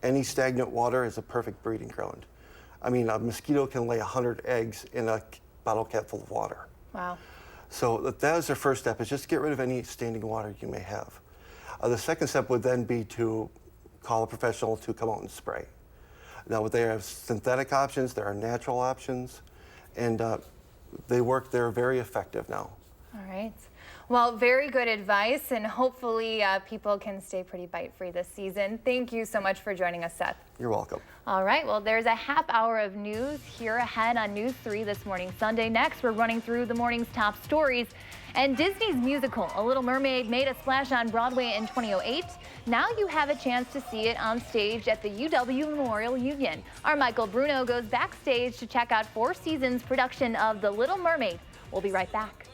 Any stagnant water is a perfect breeding ground. I mean, a mosquito can lay 100 eggs in a bottle cap full of water. Wow. So that is the first step, is just get rid of any standing water you may have. The second step would then be to call a professional to come out and spray. Now, there are synthetic options, there are natural options, and they're very effective now. All right. Well, very good advice, and hopefully people can stay pretty bite-free this season. Thank you so much for joining us, Seth. You're welcome. All right, well, there's a half hour of news here ahead on News 3 this morning. Sunday next, we're running through the morning's top stories. And Disney's musical, A Little Mermaid, made a splash on Broadway in 2008. Now you have a chance to see it on stage at the UW Memorial Union. Our Michael Bruno goes backstage to check out 4 seasons production of The Little Mermaid. We'll be right back.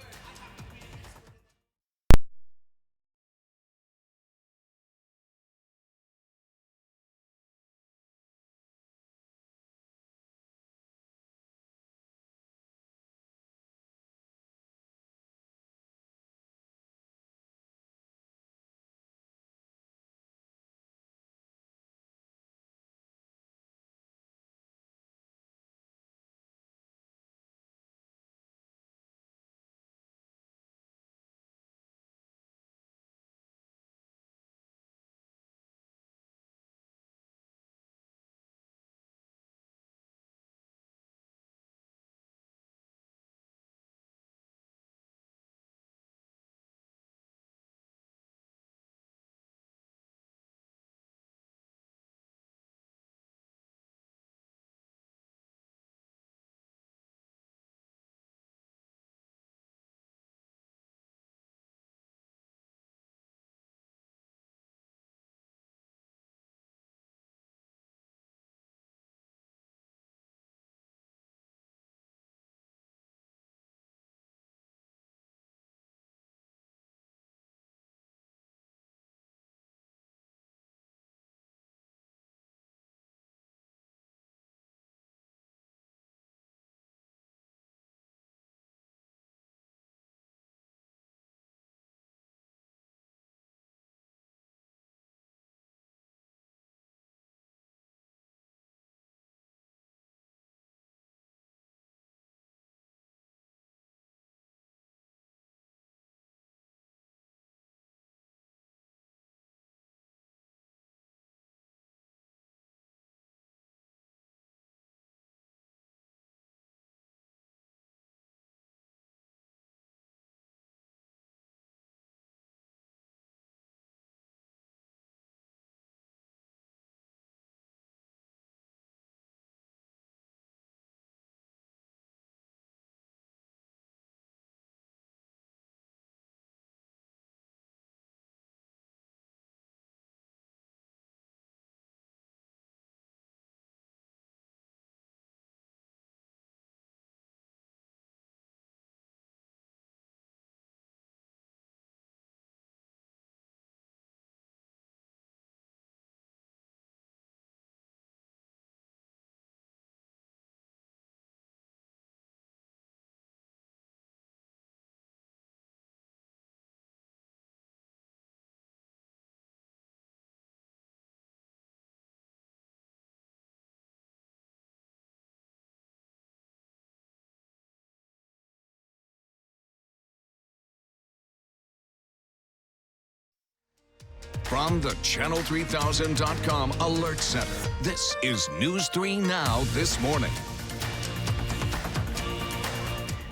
From the Channel3000.com Alert Center, this is News 3 Now this morning.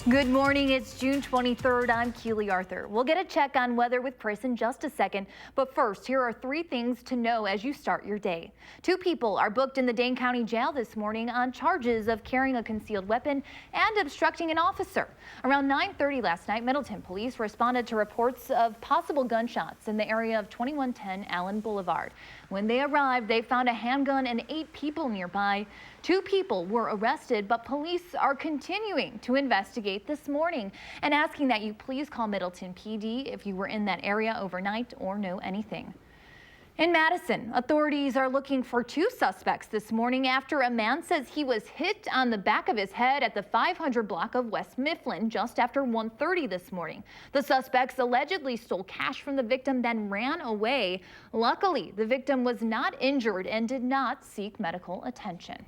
Good morning. It's June 23rd. I'm Keely Arthur. We'll get a check on weather with Chris in just a second. But first, here are 3 things to know as you start your day. 2 people are booked in the Dane County Jail this morning on charges of carrying a concealed weapon and obstructing an officer. Around 9:30 last night, Middleton police responded to reports of possible gunshots in the area of 2110 Allen Boulevard. When they arrived, they found a handgun and 8 people nearby. 2 people were arrested, but police are continuing to investigate this morning and asking that you please call Middleton PD if you were in that area overnight or know anything. In Madison, authorities are looking for 2 suspects this morning after a man says he was hit on the back of his head at the 500 block of West Mifflin just after 1:30 this morning. The suspects allegedly stole cash from the victim, then ran away. Luckily, the victim was not injured and did not seek medical attention.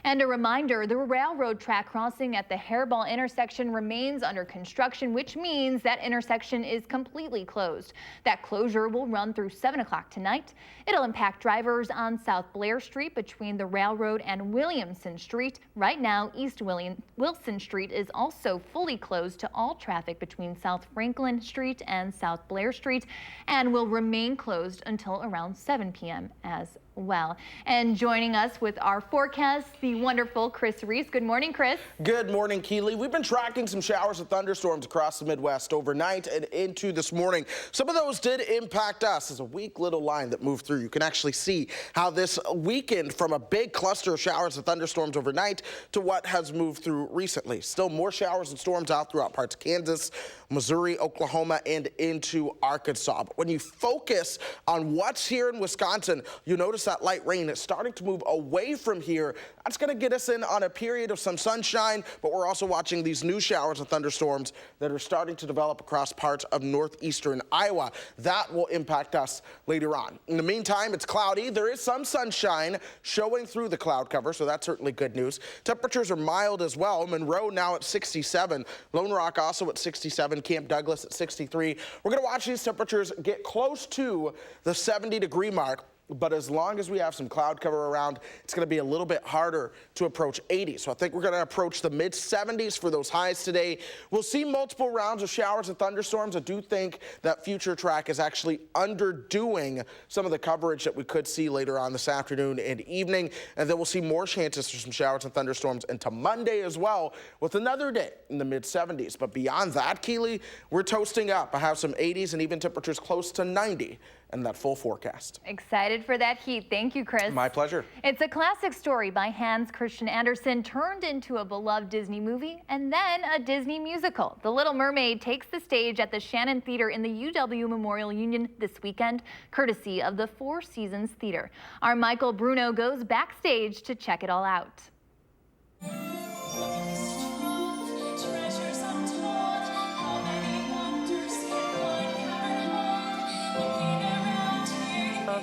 And a reminder, the railroad track crossing at the Hairball intersection remains under construction, which means that intersection is completely closed. That closure will run through 7 o'clock tonight. It'll impact drivers on South Blair Street between the railroad and Williamson Street. Right now, East Wilson Street is also fully closed to all traffic between South Franklin Street and South Blair Street and will remain closed until around 7 p.m. as well. And joining us with our forecast, the wonderful Chris Reese. Good morning, Chris. Good morning, Keely. We've been tracking some showers and thunderstorms across the Midwest overnight and into this morning. Some of those did impact us as a weak little line that moved through. You can actually see how this weakened from a big cluster of showers and thunderstorms overnight to what has moved through recently. Still more showers and storms out throughout parts of Kansas, Missouri, Oklahoma, and into Arkansas. But when you focus on what's here in Wisconsin, you notice that light rain is starting to move away from here. That's going to get us in on a period of some sunshine, but we're also watching these new showers and thunderstorms that are starting to develop across parts of northeastern Iowa. That will impact us later on. In the meantime, it's cloudy. There is some sunshine showing through the cloud cover, so that's certainly good news. Temperatures are mild as well. Monroe now at 67. Lone Rock also at 67. Camp Douglas at 63. We're going to watch these temperatures get close to the 70-degree mark. But as long as we have some cloud cover around, it's going to be a little bit harder to approach 80. So I think we're going to approach the mid-70s for those highs today. We'll see multiple rounds of showers and thunderstorms. I do think that future track is actually underdoing some of the coverage that we could see later on this afternoon and evening. And then we'll see more chances for some showers and thunderstorms into Monday as well, with another day in the mid-70s. But beyond that, Keely, we're toasting up. I have some 80s and even temperatures close to 90. And that full forecast. Excited for that heat. Thank you, Chris. My pleasure. It's a classic story by Hans Christian Andersen turned into a beloved Disney movie and then a Disney musical. The Little Mermaid takes the stage at the Shannon Theater in the UW Memorial Union this weekend, courtesy of the Four Seasons Theater. Our Michael Bruno goes backstage to check it all out.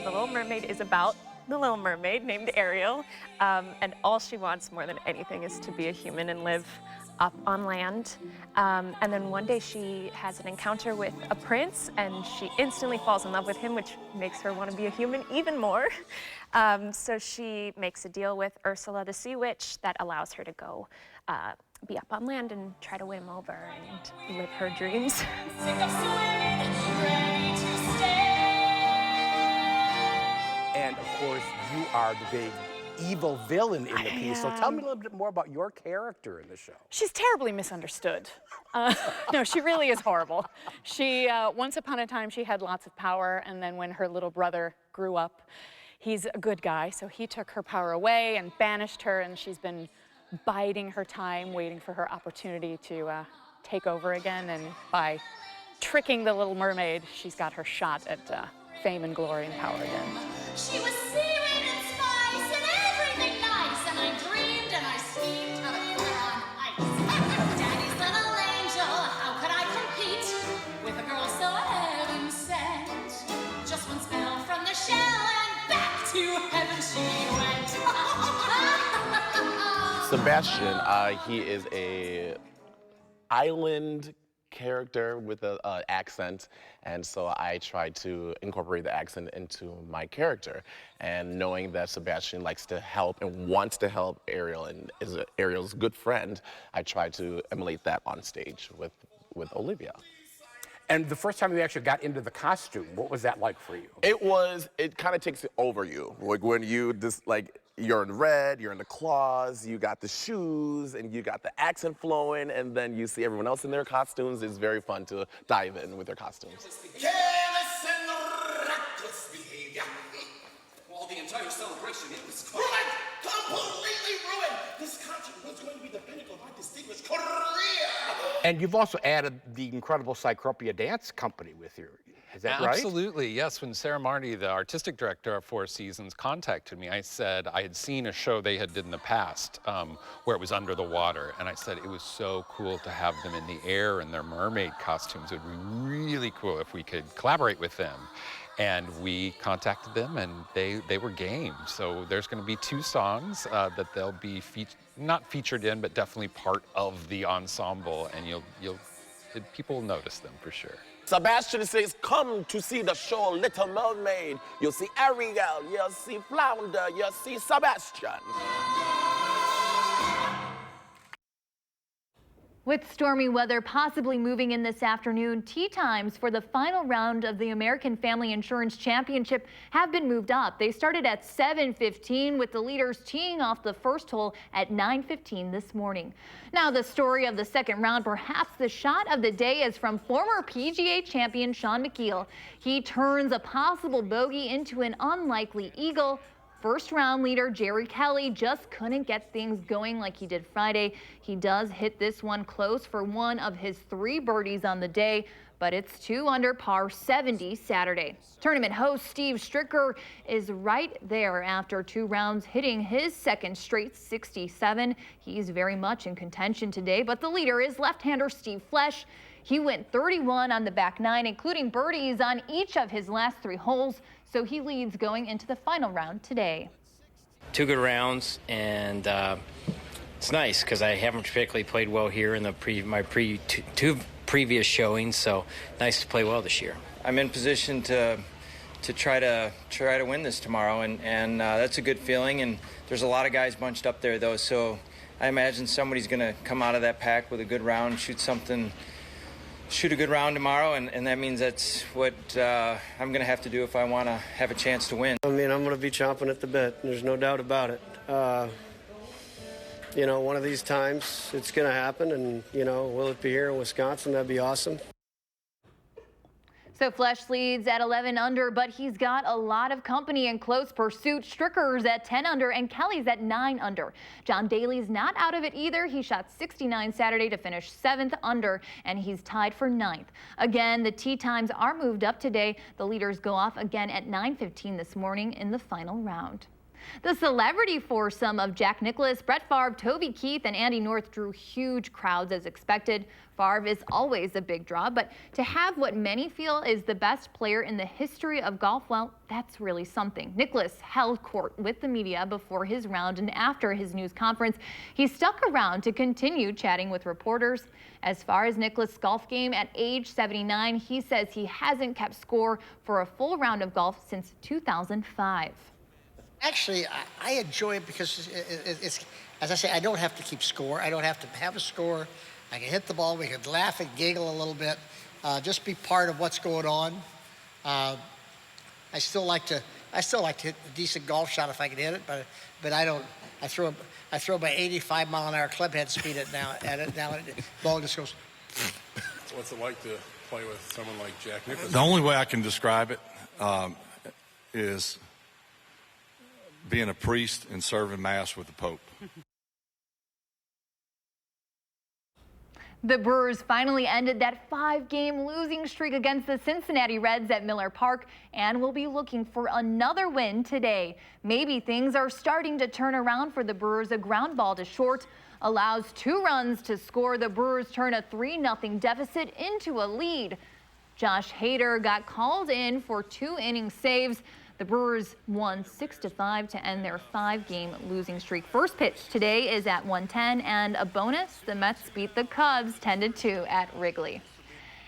The Little Mermaid is about the Little Mermaid named Ariel, and all she wants more than anything is to be a human and live up on land. And then one day she has an encounter with a prince, and she instantly falls in love with him, which makes her want to be a human even more. So she makes a deal with Ursula the Sea Witch that allows her to go be up on land and try to win him over and live her dreams. And of course, you are the big evil villain in the piece. So tell me a little bit more about your character in the show. She's terribly misunderstood. No, she really is horrible. She, once upon a time, she had lots of power, and then when her little brother grew up, he's a good guy, so he took her power away and banished her, and she's been biding her time, waiting for her opportunity to take over again, and by tricking the Little Mermaid, she's got her shot at fame and glory and power again. She was seaweed and spice and everything nice, and I dreamed and I schemed how to put her on ice. Daddy's little angel, how could I compete with a girl so heaven sent? Just one spell from the shell and back to heaven she went. Sebastian, he is a island character with an accent, and so I tried to incorporate the accent into my character. And knowing that Sebastian likes to help and wants to help Ariel and is Ariel's good friend, I tried to emulate that on stage with Olivia. And the first time you actually got into the costume, what was that like for you? It kind of takes it over you. Like when you just you're in red, you're in the claws, you got the shoes, and you got the accent flowing, and then you see everyone else in their costumes. It's very fun to dive in with their costumes. Careless and reckless behavior. Well, the entire celebration, it was ruined! Completely ruined! This concert was going to be the pinnacle of my distinguished career! And you've also added the incredible Cycropia Dance Company with you. Is that right? Absolutely, yes. When Sarah Marty, the artistic director of Four Seasons, contacted me, I said I had seen a show they had did in the past where it was under the water. And I said it was so cool to have them in the air in their mermaid costumes. It would be really cool if we could collaborate with them. And we contacted them, and they were game. So there's going to be 2 songs that they'll be not featured in, but definitely part of the ensemble, and people will notice them for sure. Sebastian says, come to see the show Little Mermaid. You'll see Ariel, you'll see Flounder, you'll see Sebastian. With stormy weather possibly moving in this afternoon, tee times for the final round of the American Family Insurance Championship have been moved up. They started at 7:15 with the leaders teeing off the first hole at 9:15 this morning. Now the story of the second round, perhaps the shot of the day, is from former PGA champion Shaun Micheel. He turns a possible bogey into an unlikely eagle. First round leader Jerry Kelly just couldn't get things going like he did Friday. He does hit this one close for one of his 3 birdies on the day, but it's 2 under par 70 Saturday. Tournament host Steve Stricker is right there after 2 rounds, hitting his second straight 67. He's very much in contention today, but the leader is left-hander Steve Flesch. He went 31 on the back 9, including birdies on each of his last 3 holes, so he leads going into the final round today. 2 good rounds, and it's nice because I haven't particularly played well here in the two previous showings, so nice to play well this year. I'm in position to try to win this tomorrow, and that's a good feeling. And there's a lot of guys bunched up there though, so I imagine somebody's going to come out of that pack with a good round, shoot a good round tomorrow, and that means that's what I'm going to have to do if I want to have a chance to win. I mean, I'm going to be chomping at the bit. There's no doubt about it. You know, one of these times it's going to happen, and, you know, will it be here in Wisconsin? That'd be awesome. So Flesch leads at 11 under, but he's got a lot of company in close pursuit. Stricker's at 10 under and Kelly's at 9 under. John Daly's not out of it either. He shot 69 Saturday to finish 7th under, and he's tied for 9th. Again, the tee times are moved up today. The leaders go off again at 9:15 this morning in the final round. The celebrity foursome of Jack Nicklaus, Brett Favre, Toby Keith, and Andy North drew huge crowds as expected. Favre is always a big draw, but to have what many feel is the best player in the history of golf, well, that's really something. Nicklaus held court with the media before his round, and after his news conference, he stuck around to continue chatting with reporters. As far as Nicklaus' golf game at age 79, he says he hasn't kept score for a full round of golf since 2005. Actually, I enjoy it because it's, as I say, I don't have to keep score. I don't have to have a score. I can hit the ball. We can laugh and giggle a little bit. Just be part of what's going on. I still like to hit a decent golf shot if I can hit it, but I don't. I throw about 85 mile an hour club head speed now. The ball just goes. What's it like to play with someone like Jack Nicklaus? The only way I can describe it is being a priest and serving Mass with the Pope. The Brewers finally ended that 5-game losing streak against the Cincinnati Reds at Miller Park and will be looking for another win today. Maybe things are starting to turn around for the Brewers. A ground ball to short allows 2 runs to score. The Brewers turn a 3-0 deficit into a lead. Josh Hader got called in for 2 inning saves. The Brewers won 6-5 to end their 5-game losing streak. First pitch today is at 1:10, and a bonus, the Mets beat the Cubs 10-2 at Wrigley.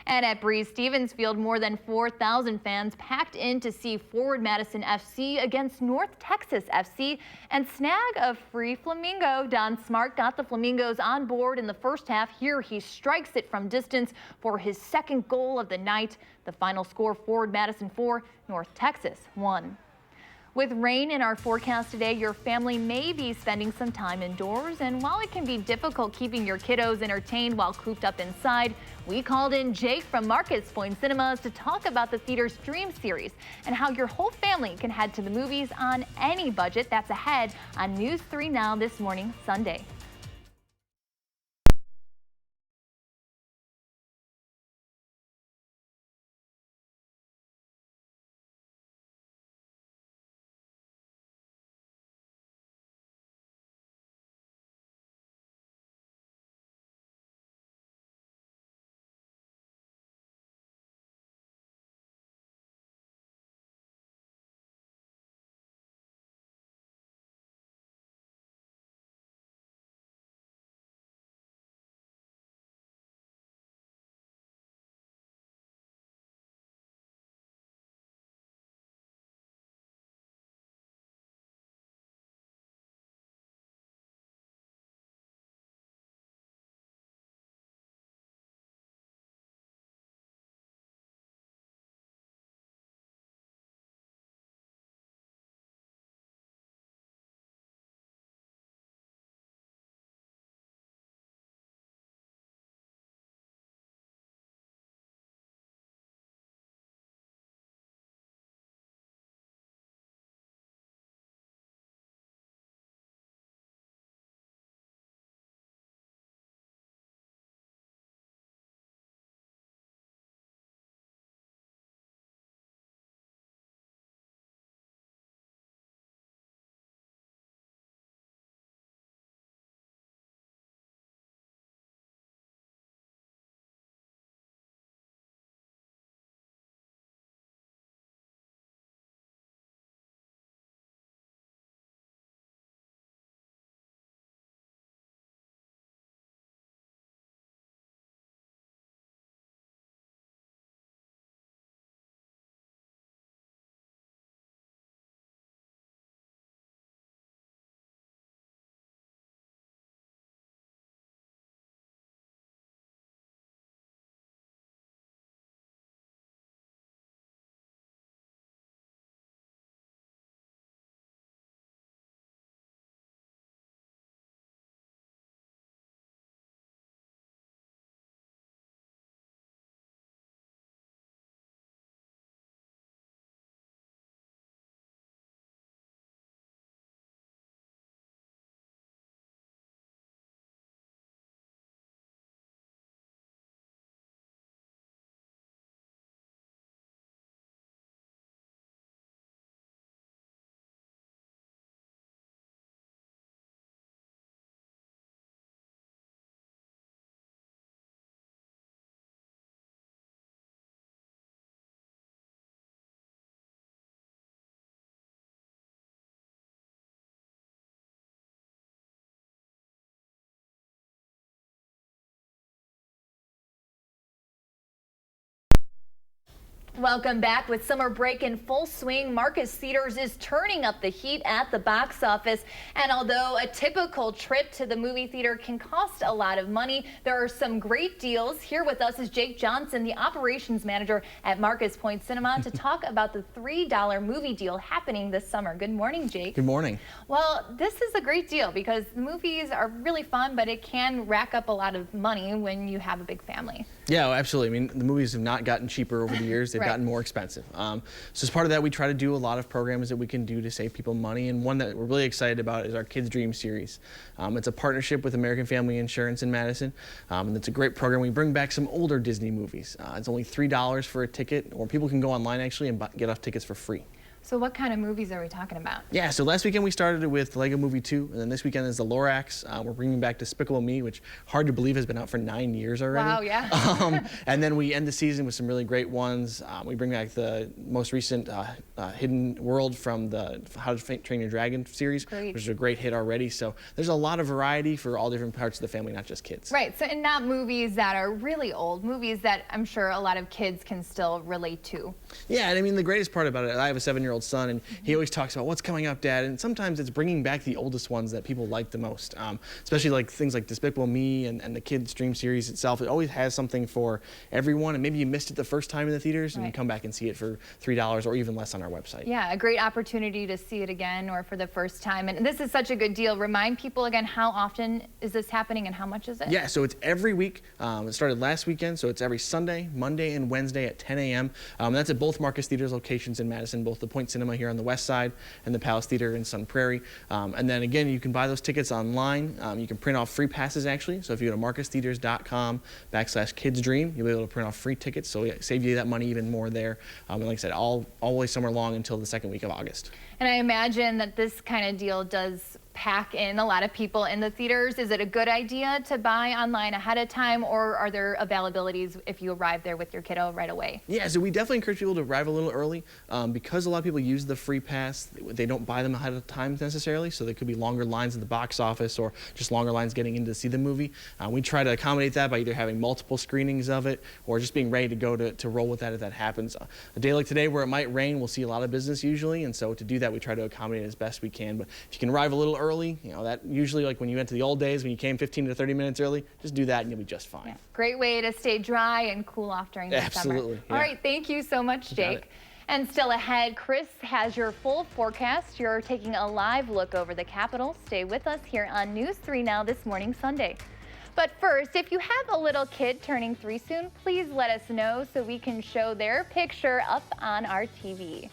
And at Breeze Stevens Field, more than 4,000 fans packed in to see Forward Madison FC against North Texas FC and snag a free flamingo. Don Smart got the Flamingos on board in the first half. Here he strikes it from distance for his 2nd goal of the night. The final score, Forward Madison 4, North Texas 1. With rain in our forecast today, your family may be spending some time indoors, and while it can be difficult keeping your kiddos entertained while cooped up inside, we called in Jake from Marcus Point Cinemas to talk about the theater's Dream series and how your whole family can head to the movies on any budget. That's ahead on News 3 Now this morning, Sunday. Welcome back. With summer break in full swing, Marcus Theaters is turning up the heat at the box office. And although a typical trip to the movie theater can cost a lot of money, there are some great deals. Here with us is Jake Johnson, the operations manager at Marcus Point Cinema, to talk about the $3 movie deal happening this summer. Good morning, Jake. Good morning. Well, this is a great deal because movies are really fun, but it can rack up a lot of money when you have a big family. Yeah, absolutely. I mean, the movies have not gotten cheaper over the years. They've Right. gotten more expensive. So as part of that, we try to do a lot of programs that we can do to save people money. And one that we're really excited about is our Kids Dream series. It's a partnership with American Family Insurance in Madison. And it's a great program. We bring back some older Disney movies. It's only $3 for a ticket, or people can go online actually and get off tickets for free. So what kind of movies are we talking about? Yeah, so last weekend we started with Lego Movie 2, and then this weekend is the Lorax. We're bringing back Despicable Me, which hard to believe has been out for 9 years already. Wow, yeah. And then we end the season with some really great ones. We bring back the most recent Hidden World from the How to Train Your Dragon series, Great. which is a great hit already. So there's a lot of variety for all different parts of the family, not just kids. Right, so and not movies that are really old, movies that I'm sure a lot of kids can still relate to. Yeah, and I mean, the greatest part about it, I have a 7-year-old son, and he always talks about what's coming up, Dad, and sometimes it's bringing back the oldest ones that people like the most, especially like things like Despicable Me and the Kids Dream series itself. It always has something for everyone, and maybe you missed it the first time in the theaters, and you come back and see it for $3 or even less on our website. Yeah, a great opportunity to see it again or for the first time. And this is such a good deal. Remind people again, how often is this happening and how much is it? Yeah, so it's every week. It started last weekend, so it's every Sunday, Monday, and Wednesday at 10 a.m. That's at both Marcus Theaters locations in Madison, both the Point Cinema here on the west side and the Palace Theater in Sun Prairie. And then again, you can buy those tickets online. You can print off free passes actually. So if you go to marcustheaters.com/kidsdream, you'll be able to print off free tickets. So yeah, save you that money even more there. And like I said, always summer long until the second week of August. And I imagine that this kind of deal does pack in a lot of people in the theaters. Is it a good idea to buy online ahead of time, or are there availabilities if you arrive there with your kiddo right away? Yeah, so we definitely encourage people to arrive a little early because a lot of people use the free pass. They don't buy them ahead of time necessarily, so there could be longer lines at the box office or just longer lines getting in to see the movie. We try to accommodate that by either having multiple screenings of it or just being ready to go to roll with that if that happens. A day like today where it might rain, we'll see a lot of business usually, and so to do that we try to accommodate as best we can. But if you can arrive a little early, you know, that usually like when you went to the old days when you came 15 to 30 minutes early, just do that and you'll be just fine. Yeah. Great way to stay dry and cool off during the summer. Absolutely. Yeah. All right, thank you so much, Jake. And still ahead, Chris has your full forecast. You're taking a live look over the Capitol. Stay with us here on News 3 Now this morning, Sunday. But first, if you have a little kid turning 3 soon, please let us know so we can show their picture up on our TV.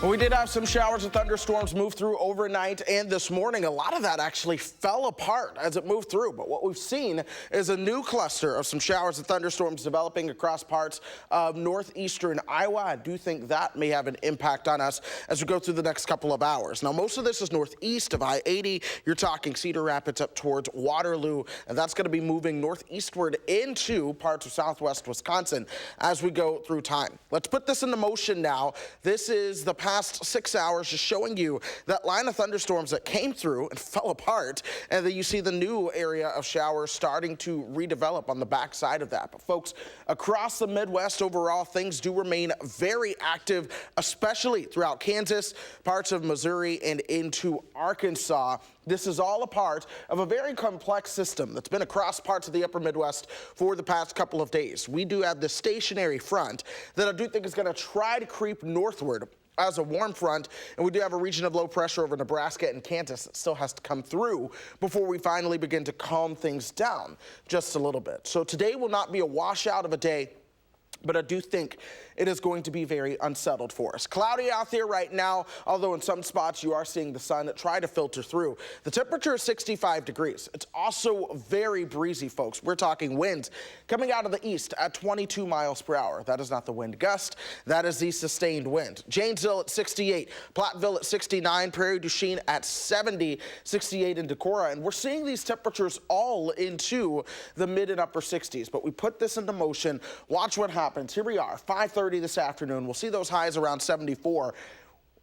Well, we did have some showers and thunderstorms move through overnight and this morning. A lot of that actually fell apart as it moved through. But what we've seen is a new cluster of some showers and thunderstorms developing across parts of northeastern Iowa. I do think that may have an impact on us as we go through the next couple of hours. Now, most of this is northeast of I-80. You're talking Cedar Rapids up towards Waterloo, and that's going to be moving northeastward into parts of southwest Wisconsin as we go through time. Let's put this into motion now. This is the past 6 hours, just showing you that line of thunderstorms that came through and fell apart, and then you see the new area of showers starting to redevelop on the backside of that. But folks, across the Midwest overall, things do remain very active, especially throughout Kansas, parts of Missouri, and into Arkansas. This is all a part of a very complex system that's been across parts of the upper Midwest for the past couple of days. We do have this stationary front that I do think is going to try to creep northward as a warm front, and we do have a region of low pressure over Nebraska and Kansas that still has to come through before we finally begin to calm things down just a little bit. So today will not be a washout of a day, but I do think it is going to be very unsettled for us. Cloudy out there right now, although in some spots you are seeing the sun try to filter through. The temperature is 65 degrees. It's also very breezy, folks. We're talking winds coming out of the east at 22 miles per hour. That is not the wind gust. That is the sustained wind. Janesville at 68, Platteville at 69, Prairie du Chien at 70, 68 in Decorah. And we're seeing these temperatures all into the mid and upper 60s. But we put this into motion. Watch what happens. Here we are, 5:30 this afternoon. We'll see those highs around 74.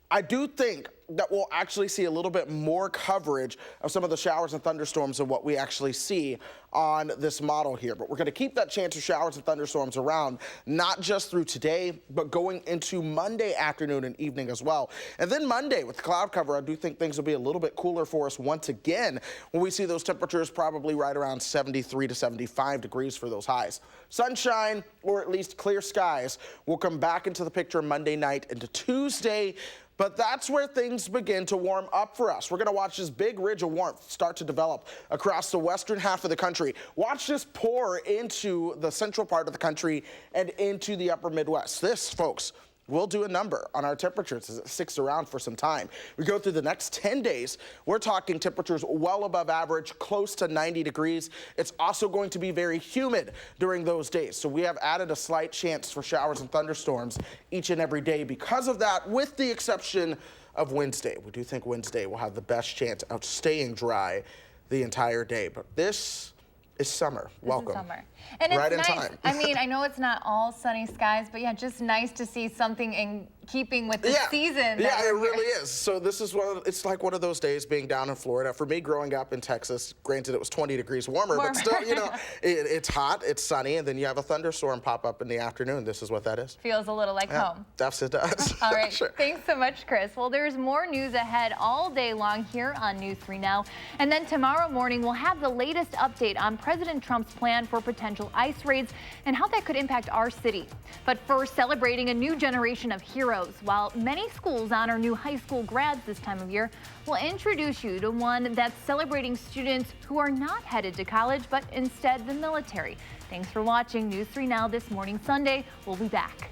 I do think that we'll actually see a little bit more coverage of some of the showers and thunderstorms than what we actually see on this model here. But we're going to keep that chance of showers and thunderstorms around, not just through today, but going into Monday afternoon and evening as well. And then Monday with the cloud cover, I do think things will be a little bit cooler for us once again when we see those temperatures probably right around 73 to 75 degrees for those highs. Sunshine, or at least clear skies, will come back into the picture Monday night into Tuesday. But that's where things begin to warm up for us. We're going to watch this big ridge of warmth start to develop across the western half of the country. Watch this pour into the central part of the country and into the upper Midwest. This, folks, will do a number on our temperatures as it sticks around for some time. We go through the next 10 days. We're talking temperatures well above average, close to 90 degrees. It's also going to be very humid during those days. So we have added a slight chance for showers and thunderstorms each and every day because of that, with the exception of Wednesday. We do think Wednesday will have the best chance of staying dry the entire day. But this is summer. Welcome. Summer. And it's right nice. in time. I mean, I know it's not all sunny skies, but yeah, just nice to see something in keeping with the season. Yeah, it really is. So this is it's like one of those days being down in Florida. For me, growing up in Texas, granted it was 20 degrees warmer, but still, you know, it's hot, it's sunny, and then you have a thunderstorm pop up in the afternoon. This is what that is. Feels a little like home. Yes, it does. All right. Sure. Thanks so much, Chris. Well, there's more news ahead all day long here on News 3 Now. And then tomorrow morning, we'll have the latest update on President Trump's plan for potential ice raids and how that could impact our city. But first, celebrating a new generation of heroes. While many schools honor new high school grads this time of year, we'll introduce you to one that's celebrating students who are not headed to college, but instead the military. Thanks for watching News 3 Now this morning, Sunday. We'll be back.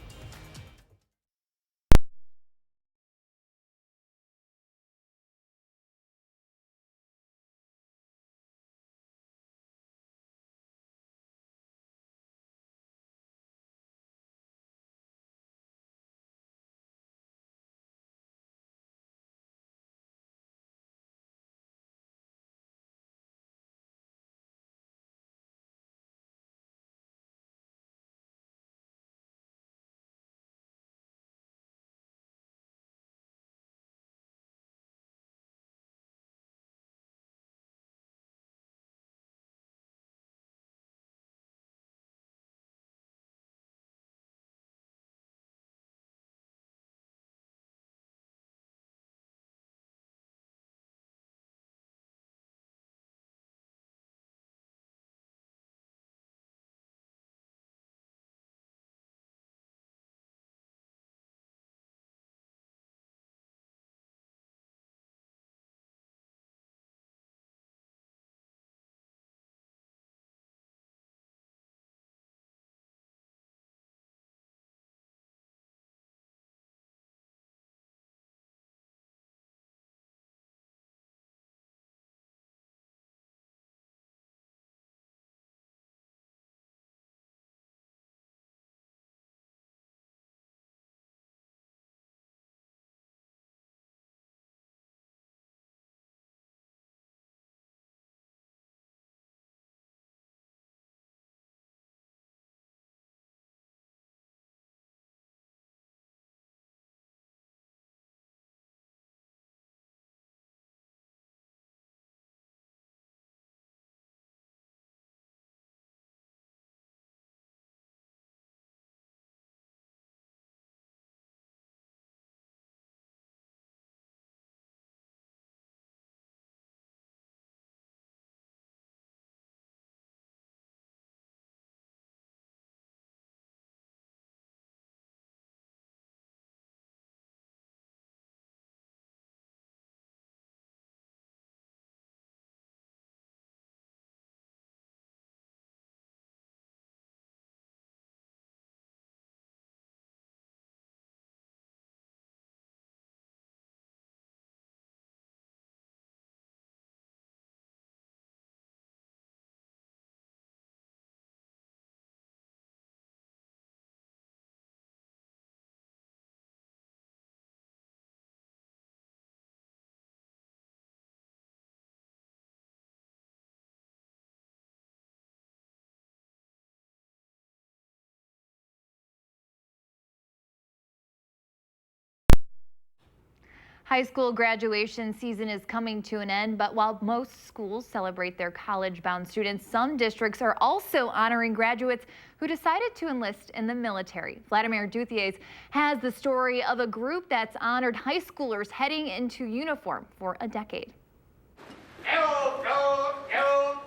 High school graduation season is coming to an end, but while most schools celebrate their college-bound students, some districts are also honoring graduates who decided to enlist in the military. Vladimir Duthiers has the story of a group that's honored high schoolers heading into uniform for a decade.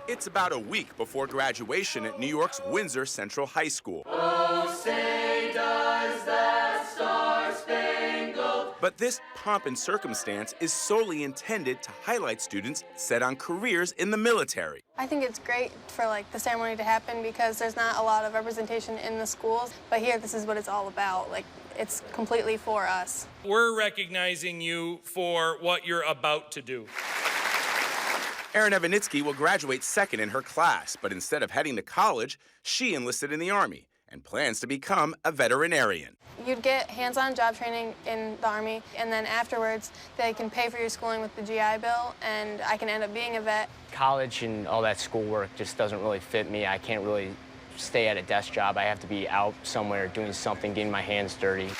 It's about a week before graduation at New York's Windsor Central High School. Oh, say does that star-spangled... But this pomp and circumstance is solely intended to highlight students set on careers in the military. I think it's great for the ceremony to happen because there's not a lot of representation in the schools, but here this is what it's all about. It's completely for us. We're recognizing you for what you're about to do. Erin Evanitsky will graduate second in her class, but instead of heading to college, she enlisted in the Army and plans to become a veterinarian. You'd get hands-on job training in the Army, and then afterwards they can pay for your schooling with the GI Bill, and I can end up being a vet. College and all that schoolwork just doesn't really fit me. I can't really stay at a desk job. I have to be out somewhere doing something, getting my hands dirty.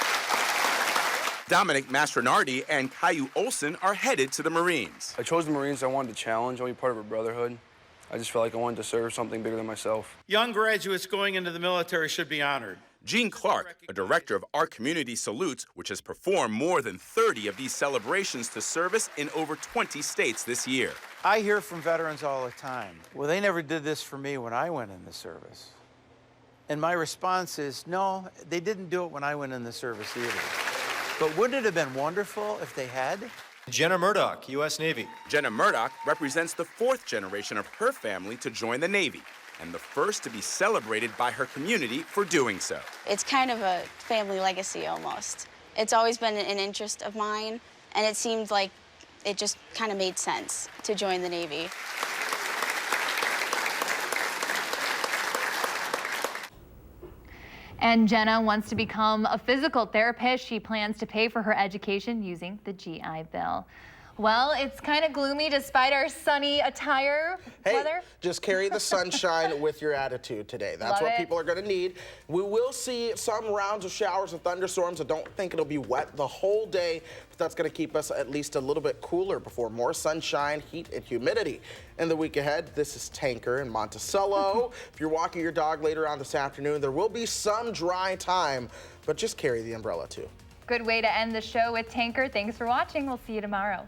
Dominic Mastronardi and Caillou Olson are headed to the Marines. I chose the Marines. I wanted to challenge. I want to be part of a brotherhood. I just felt like I wanted to serve something bigger than myself. Young graduates going into the military should be honored. Gene Clark, a director of Our Community Salutes, which has performed more than 30 of these celebrations to service in over 20 states this year. I hear from veterans all the time, well, they never did this for me when I went in the service. And my response is, no, they didn't do it when I went in the service either. But wouldn't it have been wonderful if they had? Jenna Murdoch, U.S. Navy. Jenna Murdoch represents the 4th generation of her family to join the Navy, and the first to be celebrated by her community for doing so. It's kind of a family legacy almost. It's always been an interest of mine, and it seemed like it just kind of made sense to join the Navy. And Jenna wants to become a physical therapist. She plans to pay for her education using the GI Bill. Well, it's kind of gloomy despite our sunny attire. Weather. Just carry the sunshine with your attitude today. That's what people are going to need. We will see some rounds of showers and thunderstorms. I don't think it'll be wet the whole day, but that's going to keep us at least a little bit cooler before more sunshine, heat, and humidity. In the week ahead, this is Tanker in Monticello. If you're walking your dog later on this afternoon, there will be some dry time, but just carry the umbrella too. Good way to end the show with Tanker. Thanks for watching. We'll see you tomorrow.